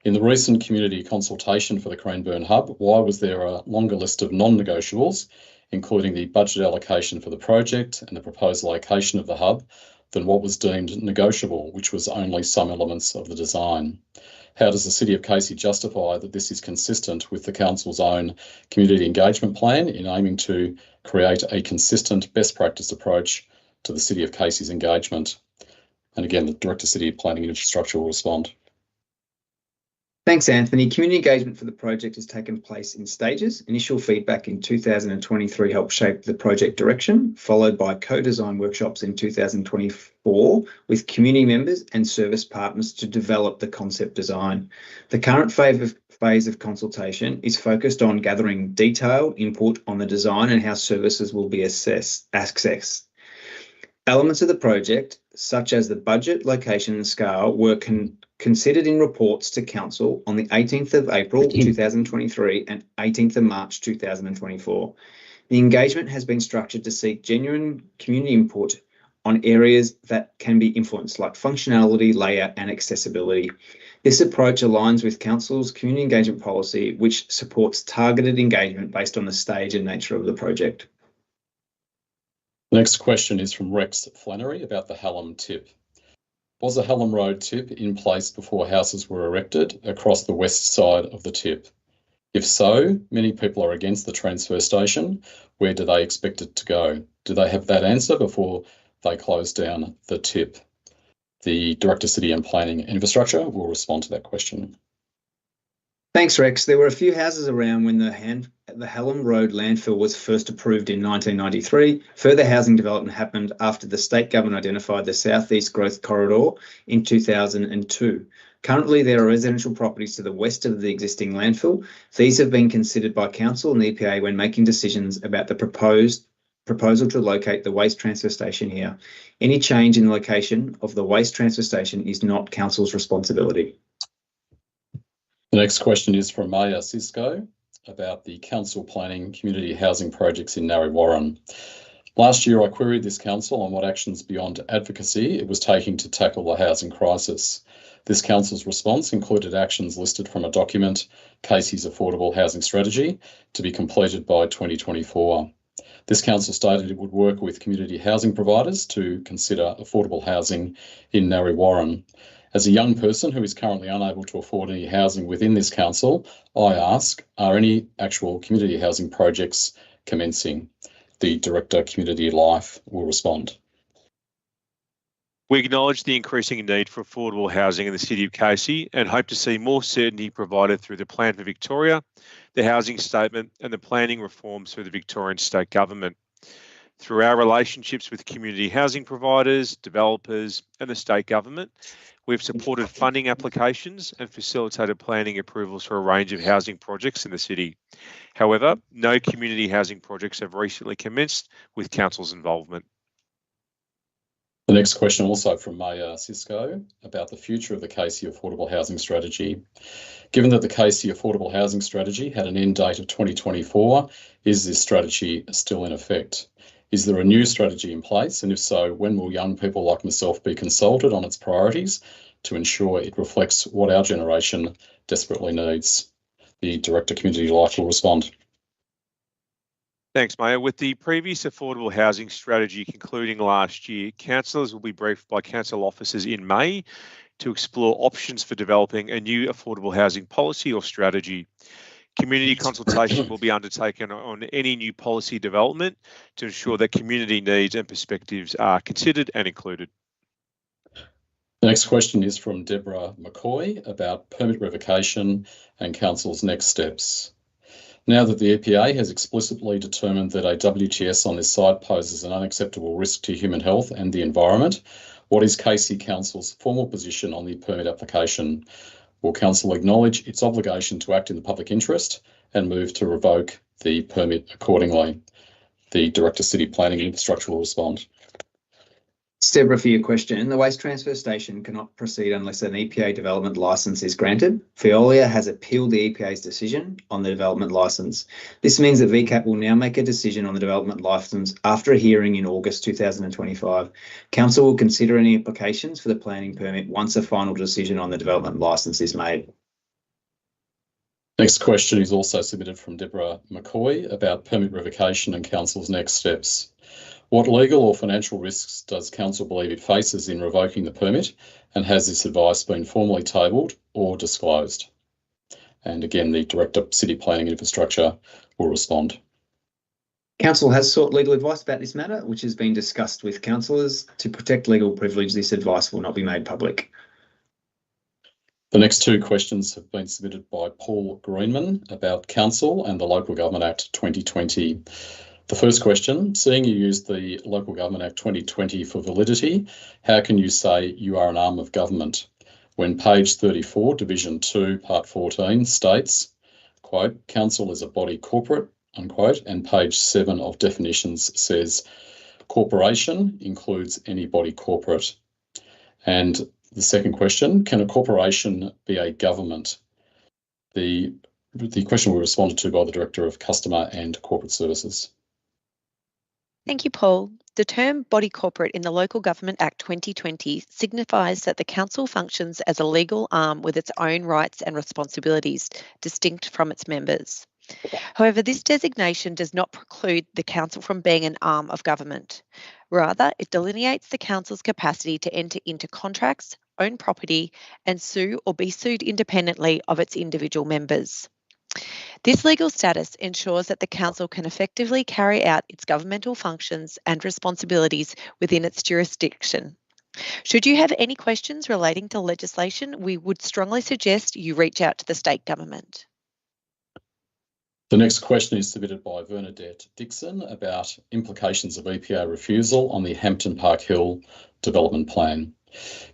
In the recent community consultation for the Cranbourne Hub, why was there a longer list of non-negotiables, including the budget allocation for the project and the proposed location of the hub, than what was deemed negotiable, which was only some elements of the design? How does the City of Casey justify that this is consistent with the Council's own community engagement plan in aiming to create a consistent best practice approach to the City of Casey's engagement? And again, the Director of City Planning and Infrastructure will respond. Thanks, Anthony. Community engagement for the project has taken place in stages. Initial feedback in 2023 helped shape the project direction, followed by co-design workshops in 2024 with community members and service partners to develop the concept design. The current phase of consultation is focused on gathering detailed input on the design and how services will be accessed. Elements of the project, such as the budget, location and scale, were considered in reports to Council on the 18th of April 2023 and 18th of March 2024. The engagement has been structured to seek genuine community input on areas that can be influenced, like functionality, layout and accessibility. This approach aligns with Council's community engagement policy, which supports targeted engagement based on the stage and nature of the project. The next question is from Rex Flannery about the Hallam tip. Was a Hallam Road tip in place before houses were erected across the west side of the tip? If so, many people are against the transfer station. Where do they expect it to go? Do they have that answer before they close down the tip? The Director of City and Planning and Infrastructure will respond to that question. Thanks, Rex. There were a few houses around when the Hallam Road landfill was first approved in 1993. Further housing development happened after the state government identified the Southeast Growth Corridor in 2002. Currently, there are residential properties to the west of the existing landfill. These have been considered by Council and the EPA when making decisions about the proposal to locate the waste transfer station here. Any change in the location of the waste transfer station is not Council's responsibility. The next question is from Maya Cisco about the council planning community housing projects in Narre Warren. Last year, I queried this council on what actions beyond advocacy it was taking to tackle the housing crisis. This council's response included actions listed from a document, Casey's Affordable Housing Strategy, to be completed by 2024. This council stated it would work with community housing providers to consider affordable housing in Narre Warren. As a young person who is currently unable to afford any housing within this council, I ask, are any actual community housing projects commencing? The Director, Community Life, will respond. We acknowledge the increasing need for affordable housing in the City of Casey and hope to see more certainty provided through the Plan for Victoria, the Housing Statement and the planning reforms through the Victorian State Government. Through our relationships with community housing providers, developers and the State Government, we've supported funding applications and facilitated planning approvals for a range of housing projects in the city. However, no community housing projects have recently commenced with Council's involvement. The next question, also from Maya Cisco, about the future of the Casey Affordable Housing Strategy. Given that the Casey Affordable Housing Strategy had an end date of 2024, is this strategy still in effect? Is there a new strategy in place? And if so, when will young people like myself be consulted on its priorities to ensure it reflects what our generation desperately needs? The Director Community Life will respond. Thanks, Mayor. With the previous affordable housing strategy concluding last year, councillors will be briefed by council officers in May to explore options for developing a new affordable housing policy or strategy. Community consultation will be undertaken on any new policy development to ensure that community needs and perspectives are considered and included. The next question is from Deborah McCoy about permit revocation and council's next steps. Now that the EPA has explicitly determined that a WTS on this site poses an unacceptable risk to human health and the environment, what is KC Council's formal position on the permit application? Will Council acknowledge its obligation to act in the public interest and move to revoke the permit accordingly? The Director City Planning and Infrastructure will respond. Deborah, for your question, the waste transfer station cannot proceed unless an EPA development licence is granted. Veolia has appealed the EPA's decision on the development licence. This means that VCAT will now make a decision on the development licence after a hearing in August 2025. Council will consider any applications for the planning permit once a final decision on the development licence is made. Next question is also submitted from Deborah McCoy about permit revocation and Council's next steps. What legal or financial risks does Council believe it faces in revoking the permit, and has this advice been formally tabled or disclosed? And again, the Director of City Planning and Infrastructure will respond. Council has sought legal advice about this matter, which has been discussed with councillors. To protect legal privilege, this advice will not be made public. The next two questions have been submitted by Paul Greenman about Council and the Local Government Act 2020. The first question, seeing you used the Local Government Act 2020 for validity, how can you say you are an arm of government when page 34, Division 2, Part 14 states, quote, Council is a body corporate, unquote, and page 7 of definitions says corporation includes any body corporate. And the second question, can a corporation be a government? The question was responded to by the Director of Customer and Corporate Services. Thank you, Paul. The term body corporate in the Local Government Act 2020 signifies that the council functions as a legal arm with its own rights and responsibilities, distinct from its members. However, this designation does not preclude the council from being an arm of government. Rather, it delineates the council's capacity to enter into contracts, own property, and sue or be sued independently of its individual members. This legal status ensures that the council can effectively carry out its governmental functions and responsibilities within its jurisdiction. Should you have any questions relating to legislation, we would strongly suggest you reach out to the state government. The next question is submitted by Bernadette Dixon about implications of EPA refusal on the Hampton Park Hill development plan.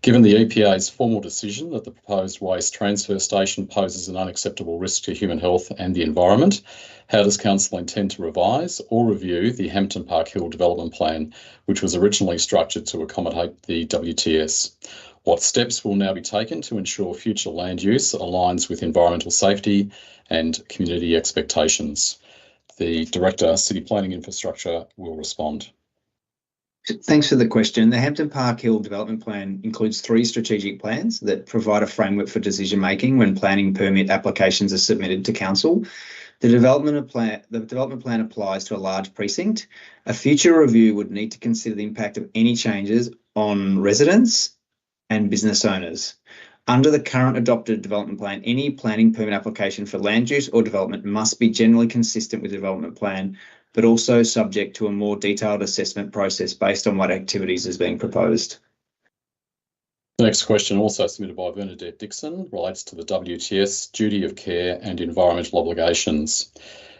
Given the EPA's formal decision that the proposed waste transfer station poses an unacceptable risk to human health and the environment, how does Council intend to revise or review the Hampton Park Hill development plan, which was originally structured to accommodate the WTS? What steps will now be taken to ensure future land use aligns with environmental safety and community expectations? The Director, City Planning Infrastructure, will respond. Thanks for the question. The Hampton Park Hill Development Plan includes 3 strategic plans that provide a framework for decision making when planning permit applications are submitted to Council. The development plan applies to a large precinct. A future review would need to consider the impact of any changes on residents and business owners. Under the current adopted development plan, any planning permit application for land use or development must be generally consistent with the development plan, but also subject to a more detailed assessment process based on what activities is being proposed. The next question, also submitted by Bernadette Dixon, relates to the WTS duty of care and environmental obligations.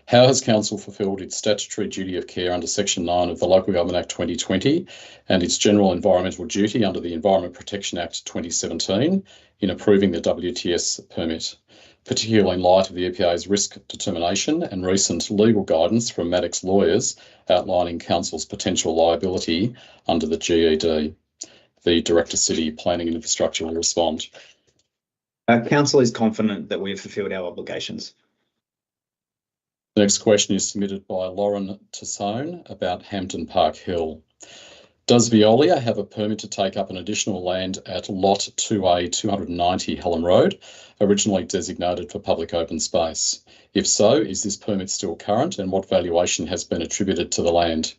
How has Council fulfilled its statutory duty of care under Section 9 of the Local Government Act 2020 and its general environmental duty under the Environment Protection Act 2017 in approving the WTS permit, particularly in light of the EPA's risk determination and recent legal guidance from Maddox lawyers outlining Council's potential liability under the GED? The Director City Planning and Infrastructure will respond. Council is confident that we have fulfilled our obligations. The next question is submitted by Lauren Tassone about Hampton Park Hill. Does Veolia have a permit to take up an additional land at Lot 2A 290 Hallam Road, originally designated for public open space? If so, is this permit still current, and what valuation has been attributed to the land?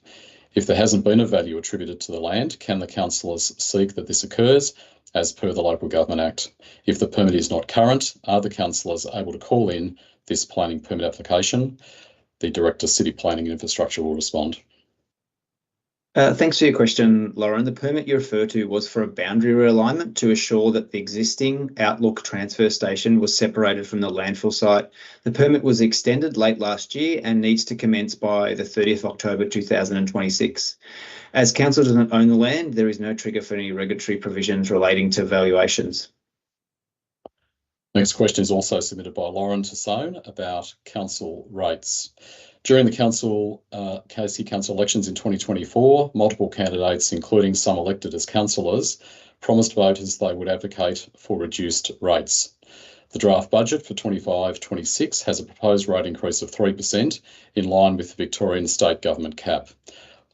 If there hasn't been a value attributed to the land, can the councillors seek that this occurs as per the Local Government Act? If the permit is not current, are the councillors able to call in this planning permit application? The Director, City Planning and Infrastructure will respond. Thanks for your question, Lauren. The permit you refer to was for a boundary realignment to assure that the existing Outlook transfer station was separated from the landfill site. The permit was extended late last year and needs to commence by the 30th of October 2026. As council does not own the land, there is no trigger for any regulatory provisions relating to valuations. Next question is also submitted by Lauren Tassone about council rates. During the KC council elections in 2024, multiple candidates, including some elected as councillors, promised voters they would advocate for reduced rates. The draft budget for 25-26 has a proposed rate increase of 3% in line with the Victorian state government cap.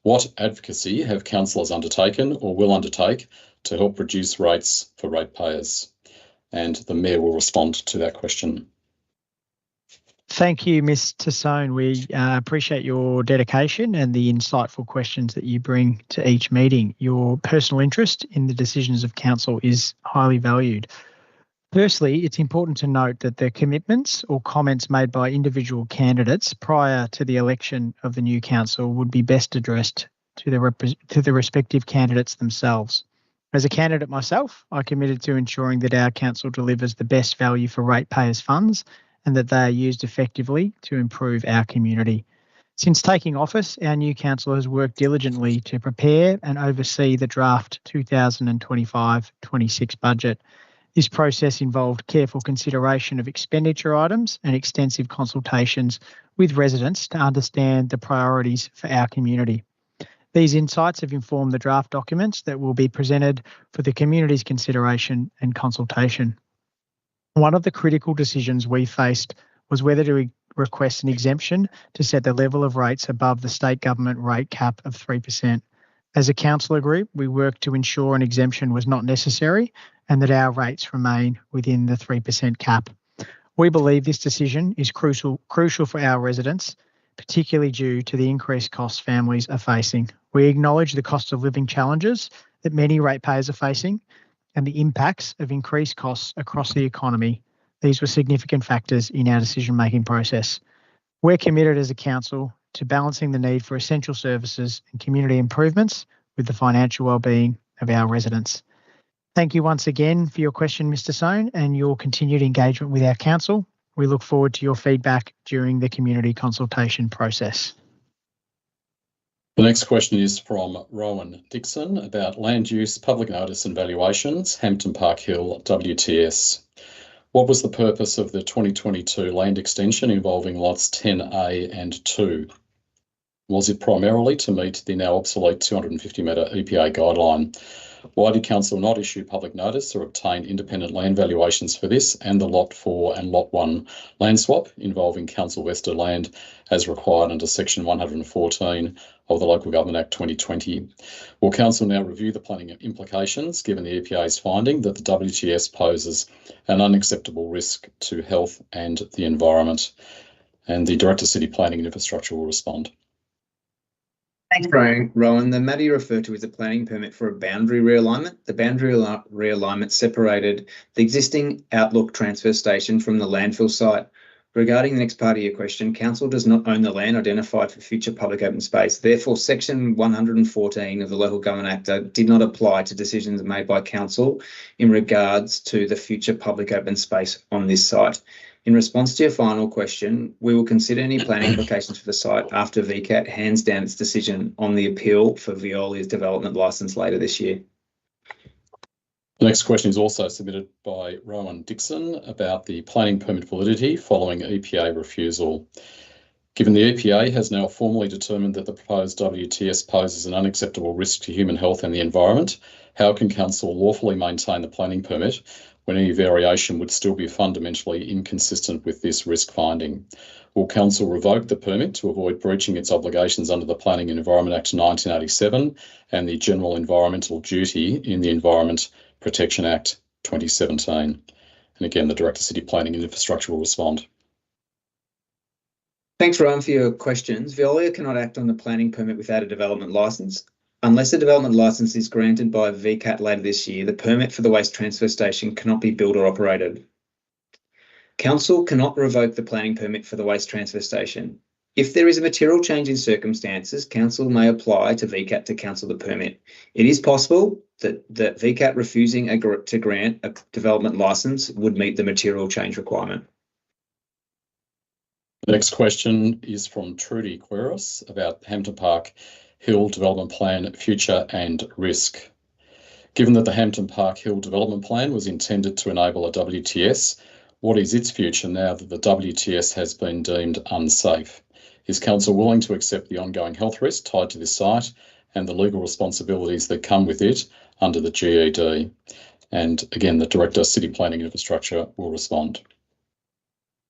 What advocacy have councillors undertaken or will undertake to help reduce rates for ratepayers? And the Mayor will respond to that question. Thank you, Ms. Tassone. We appreciate your dedication and the insightful questions that you bring to each meeting. Your personal interest in the decisions of council is highly valued. Firstly, it's important to note that the commitments or comments made by individual candidates prior to the election of the new council would be best addressed to the respective candidates themselves. As a candidate myself, I committed to ensuring that our council delivers the best value for ratepayers' funds and that they are used effectively to improve our community. Since taking office, our new council has worked diligently to prepare and oversee the draft 2025-26 budget. This process involved careful consideration of expenditure items and extensive consultations with residents to understand the priorities for our community. These insights have informed the draft documents that will be presented for the community's consideration and consultation. One of the critical decisions we faced was whether to request an exemption to set the level of rates above the state government rate cap of 3%. As a councillor group, we worked to ensure an exemption was not necessary and that our rates remain within the 3% cap. We believe this decision is crucial for our residents, particularly due to the increased costs families are facing. We acknowledge the cost of living challenges that many ratepayers are facing and the impacts of increased costs across the economy. These were significant factors in our decision-making process. We're committed as a council to balancing the need for essential services and community improvements with the financial well-being of our residents. Thank you once again for your question, Mr. Sohn, and your continued engagement with our council. We look forward to your feedback during the community consultation process. The next question is from Rowan Dixon about land use, public notice and valuations, Hampton Park Hill, WTS. What was the purpose of the 2022 land extension involving lots 10A and 2? Was it primarily to meet the now obsolete 250-metre EPA guideline? Why did council not issue public notice or obtain independent land valuations for this and the Lot 4 and Lot 1 land swap involving council vested land as required under Section 114 of the Local Government Act 2020? Will council now review the planning implications given the EPA's finding that the WTS poses an unacceptable risk to health and the environment? And the Director of City Planning and Infrastructure will respond. Thanks, Rowan. The matter you refer to is a planning permit for a boundary realignment. The boundary realignment separated the existing Outlook transfer station from the landfill site. Regarding the next part of your question, council does not own the land identified for future public open space. Therefore, Section 114 of the Local Government Act did not apply to decisions made by council in regards to the future public open space on this site. In response to your final question, we will consider any planning implications for the site after VCAT hands down its decision on the appeal for Veolia's development licence later this year. The next question is also submitted by Rowan Dixon about the planning permit validity following EPA refusal. Given the EPA has now formally determined that the proposed WTS poses an unacceptable risk to human health and the environment, how can council lawfully maintain the planning permit when any variation would still be fundamentally inconsistent with this risk finding? Will Council revoke the permit to avoid breaching its obligations under the Planning and Environment Act 1987 and the General Environmental Duty in the Environment Protection Act 2017? And again, the Director City Planning and Infrastructure will respond. Thanks, Ryan, for your questions. Veolia cannot act on the planning permit without a development licence. Unless a development licence is granted by VCAT later this year, the permit for the waste transfer station cannot be built or operated. Council cannot revoke the planning permit for the waste transfer station. If there is a material change in circumstances, Council may apply to VCAT to cancel the permit. It is possible that VCAT refusing to grant a development licence would meet the material change requirement. The next question is from Trudy Quiros about Hampton Park Hill Development Plan Future and Risk. Given that the Hampton Park Hill Development Plan was intended to enable a WTS, what is its future now that the WTS has been deemed unsafe? Is Council willing to accept the ongoing health risk tied to this site and the legal responsibilities that come with it under the GED? And again, the Director of City Planning and Infrastructure will respond.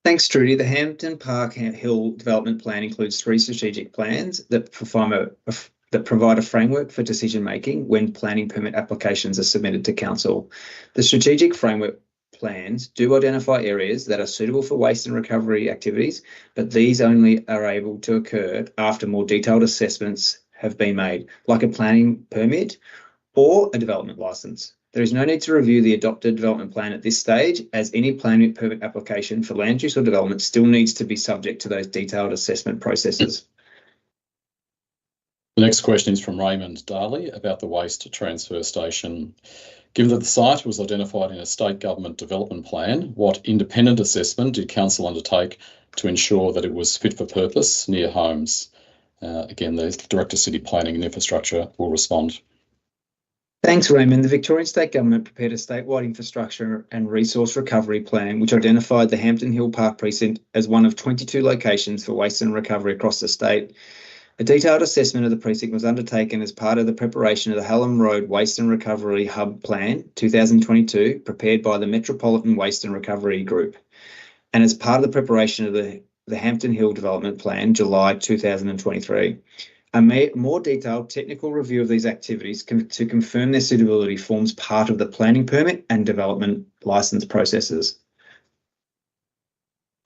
Thanks, Trudy. The Hampton Park Hill Development Plan includes 3 strategic plans that provide a framework for decision-making when planning permit applications are submitted to Council. The strategic framework plans do identify areas that are suitable for waste and recovery activities, but these only are able to occur after more detailed assessments have been made, like a planning permit or a development licence. There is no need to review the adopted development plan at this stage, as any planning permit application for land use or development still needs to be subject to those detailed assessment processes. The next question is from Raymond Darley about the waste transfer station. Given that the site was identified in a state government development plan, what independent assessment did Council undertake to ensure that it was fit for purpose near homes? Again, the Director of City Planning and Infrastructure will respond. Thanks, Raymond. The Victorian State Government prepared a statewide infrastructure and resource recovery plan, which identified the Hampton Hill Park precinct as one of 22 locations for waste and recovery across the state. A detailed assessment of the precinct was undertaken as part of the preparation of the Hallam Road Waste and Recovery Hub Plan 2022, prepared by the Metropolitan Waste and Recovery Group, and as part of the preparation of the Hampton Hill Development Plan, July 2023. A more detailed technical review of these activities to confirm their suitability forms part of the planning permit and development licence processes.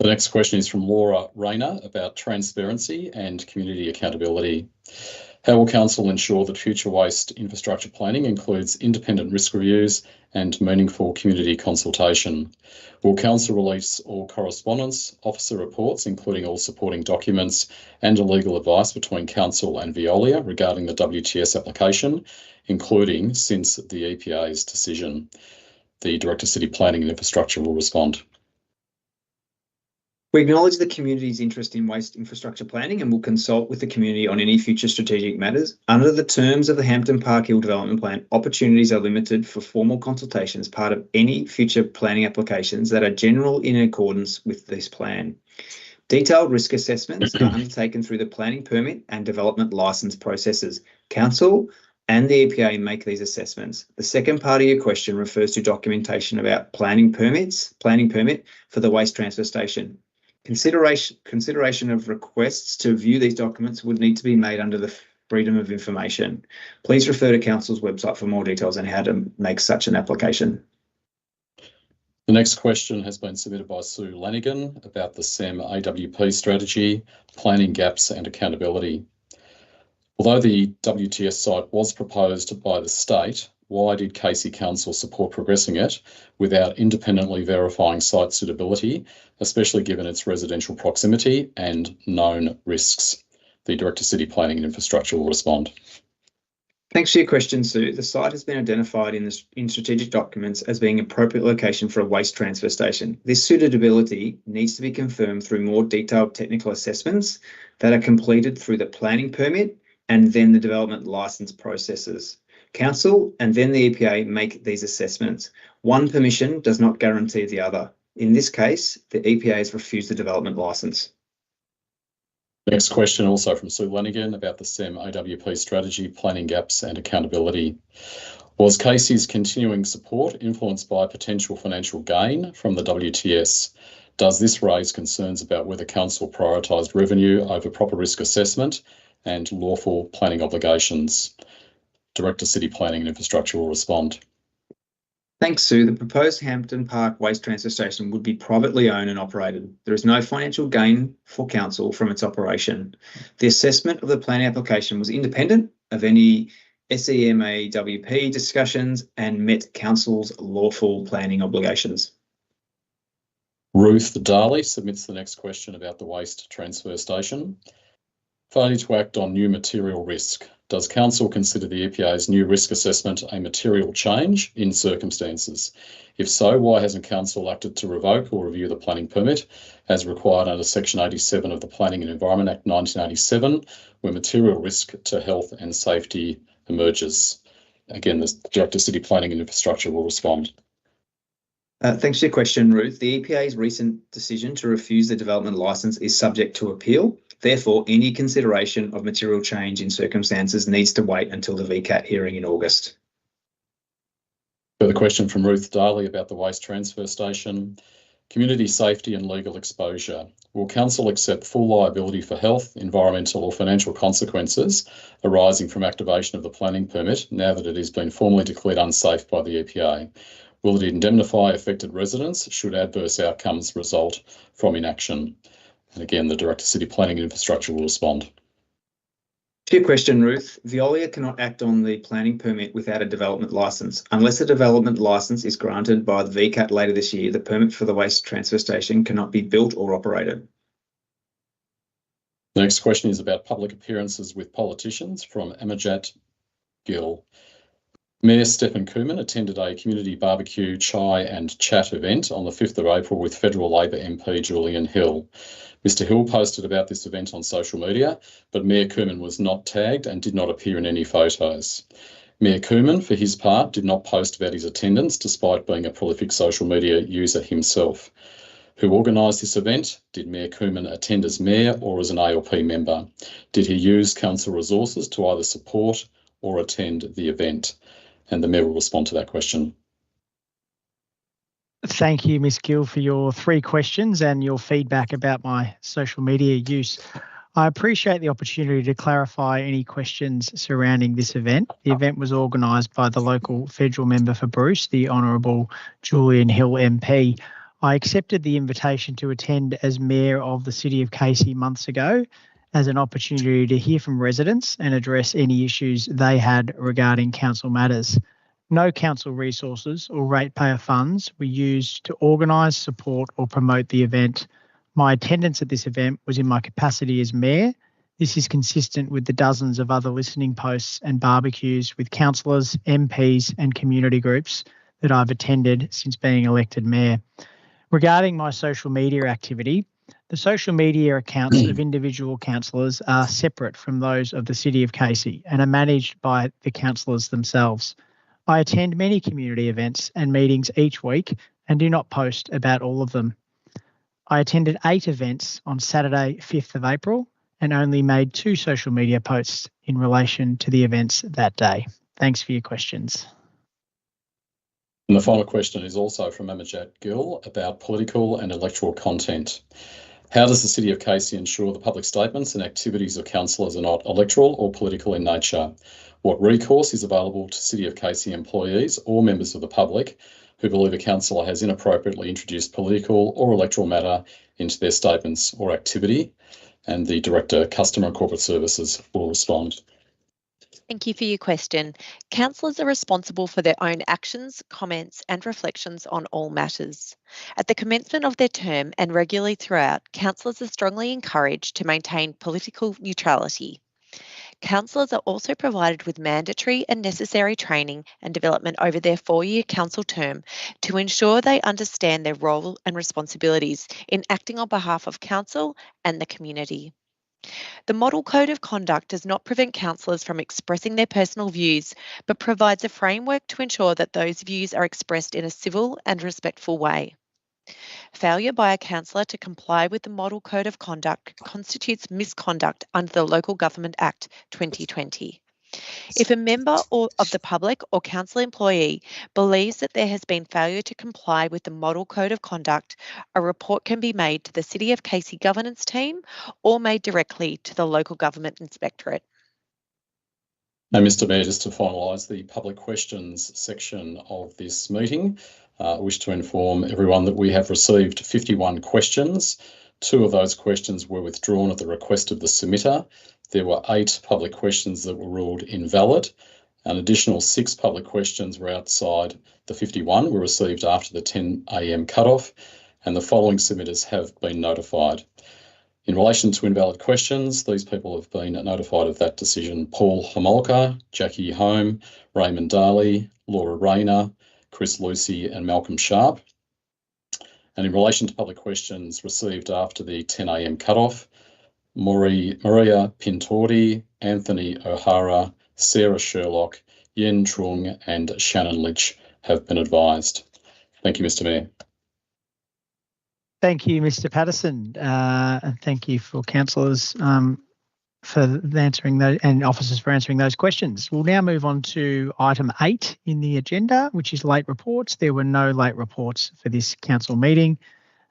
The next question is from Laura Rayner about transparency and community accountability. How will Council ensure that future waste infrastructure planning includes independent risk reviews and meaningful community consultation? Will Council release all correspondence, officer reports, including all supporting documents and legal advice between Council and Veolia regarding the WTS application, including since the EPA's decision? The Director of City Planning and Infrastructure will respond. We acknowledge the community's interest in waste infrastructure planning and will consult with the community on any future strategic matters. Under the terms of the Hampton Park Hill Development Plan, opportunities are limited for formal consultation as part of any future planning applications that are general in accordance with this plan. Detailed risk assessments are undertaken through the planning permit and development licence processes. Council and the EPA make these assessments. The second part of your question refers to documentation about planning permit for the waste transfer station. Consideration of requests to view these documents would need to be made under the Freedom of Information. Please refer to Council's website for more details on how to make such an application. The next question has been submitted by Sue Lanigan about the SEM AWP strategy, planning gaps and accountability. Although the WTS site was proposed by the state, why did Casey Council support progressing it without independently verifying site suitability, especially given its residential proximity and known risks? The Director of City Planning and Infrastructure will respond. Thanks for your question, Sue. The site has been identified in strategic documents as being an appropriate location for a waste transfer station. This suitability needs to be confirmed through more detailed technical assessments that are completed through the planning permit and then the development licence processes. Council and then the EPA make these assessments. One permission does not guarantee the other. In this case, the EPA has refused the development licence. Next question also from Sue Lanigan about the SEM AWP strategy, planning gaps and accountability. Was Casey's continuing support influenced by potential financial gain from the WTS? Does this raise concerns about whether council prioritised revenue over proper risk assessment and lawful planning obligations? Director, City Planning and Infrastructure will respond. Thanks, Sue. The proposed Hampton Park Waste Transfer Station would be privately owned and operated. There is no financial gain for council from its operation. The assessment of the planning application was independent of any SEMAWP discussions and met council's lawful planning obligations. Ruth Darley submits the next question about the waste transfer station. Failure to act on new material risk. Does council consider the EPA's new risk assessment a material change in circumstances? If so, why hasn't council acted to revoke or review the planning permit as required under Section 87 of the Planning and Environment Act 1987, where material risk to health and safety emerges? Again, the Director, City Planning and Infrastructure will respond. Thanks for your question, Ruth. The EPA's recent decision to refuse the development licence is subject to appeal. Therefore, any consideration of material change in circumstances needs to wait until the VCAT hearing in August. Further question from Ruth Darley about the waste transfer station. Community safety and legal exposure. Will council accept full liability for health, environmental or financial consequences arising from activation of the planning permit now that it has been formally declared unsafe by the EPA? Will it indemnify affected residents should adverse outcomes result from inaction? And again, the Director, City Planning and Infrastructure will respond. To your question, Ruth, Veolia cannot act on the planning permit without a development licence. Unless a development licence is granted by the VCAT later this year, the permit for the waste transfer station cannot be built or operated. The next question is about public appearances with politicians from Amajat Gill. Mayor Stephen Cooman attended a community barbecue, chai and chat event on the 5th of April with Federal Labor MP Julian Hill. Mr Hill posted about this event on social media, but Mayor Cooman was not tagged and did not appear in any photos. Mayor Cooman, for his part, did not post about his attendance despite being a prolific social media user himself. Who organised this event? Did Mayor Cooman attend as Mayor or as an ALP member? Did he use council resources to either support or attend the event? And the Mayor will respond to that question. Thank you, Ms Gill, for your 3 questions and your feedback about my social media use. I appreciate the opportunity to clarify any questions surrounding this event. The event was organised by the local federal member for Bruce, the Honourable Julian Hill MP. I accepted the invitation to attend as Mayor of the City of Casey months ago as an opportunity to hear from residents and address any issues they had regarding council matters. No council resources or ratepayer funds were used to organise, support or promote the event. My attendance at this event was in my capacity as Mayor. This is consistent with the dozens of other listening posts and barbecues with councillors, MPs and community groups that I've attended since being elected Mayor. Regarding my social media activity, the social media accounts of individual councillors are separate from those of the City of Casey and are managed by the councillors themselves. I attend many community events and meetings each week and do not post about all of them. I attended 8 events on Saturday, 5th of April, and only made 2 social media posts in relation to the events that day. Thanks for your questions. And the final question is also from Amajat Gill about political and electoral content. How does the City of Casey ensure the public statements and activities of councillors are not electoral or political in nature? What recourse is available to City of Casey employees or members of the public who believe a councillor has inappropriately introduced political or electoral matter into their statements or activity? And the Director, Customer and Corporate Services will respond. Thank you for your question. Councillors are responsible for their own actions, comments and reflections on all matters. At the commencement of their term and regularly throughout, councillors are strongly encouraged to maintain political neutrality. Councillors are also provided with mandatory and necessary training and development over their 4-year council term to ensure they understand their role and responsibilities in acting on behalf of council and the community. The Model Code of Conduct does not prevent councillors from expressing their personal views, but provides a framework to ensure that those views are expressed in a civil and respectful way. Failure by a councillor to comply with the Model Code of Conduct constitutes misconduct under the Local Government Act 2020. If a member of the public or council employee believes that there has been failure to comply with the Model Code of Conduct, a report can be made to the City of Casey Governance Team or made directly to the Local Government Inspectorate. Now, Mr Mayor, just to finalise the public questions section of this meeting, I wish to inform everyone that we have received 51 questions. 2 of those questions were withdrawn at the request of the submitter. There were 8 public questions that were ruled invalid. An additional 6 public questions were outside the 51 were received after the 10 a.m. cutoff, and the following submitters have been notified. In relation to invalid questions, these people have been notified of that decision: Paul Homolka, Jackie Home, Raymond Daly, Laura Rayner, Chris Lucy and Malcolm Sharp. And in relation to public questions received after the 10 a.m. cutoff, Maria Pintordi, Anthony O'Hara, Sarah Sherlock, Yen Trung and Shannon Litch have been advised. Thank you, Mr Mayor. Thank you, Mr Patterson, and thank you for councillors for answering those and officers for answering those questions. We'll now move on to item 8 in the agenda, which is late reports. There were no late reports for this council meeting.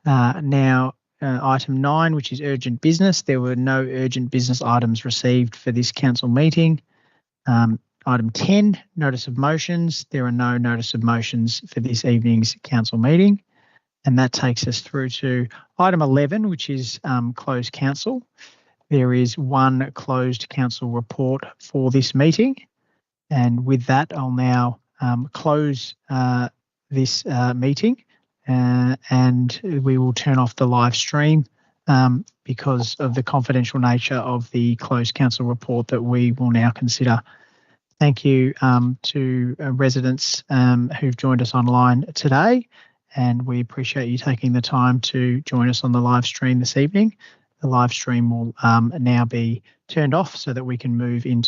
Item 9, which is urgent business. There were no urgent business items received for this council meeting. Item 10, notice of motions. There are no notice of motions for this evening's council meeting. And that takes us through to item 11, which is closed council. There is one closed council report for this meeting. And with that, I'll now close this meeting and we will turn off the live stream because of the confidential nature of the closed council report that we will now consider. Thank you to residents who've joined us online today, and we appreciate you taking the time to join us on the live stream this evening. The live stream will now be turned off so that we can move into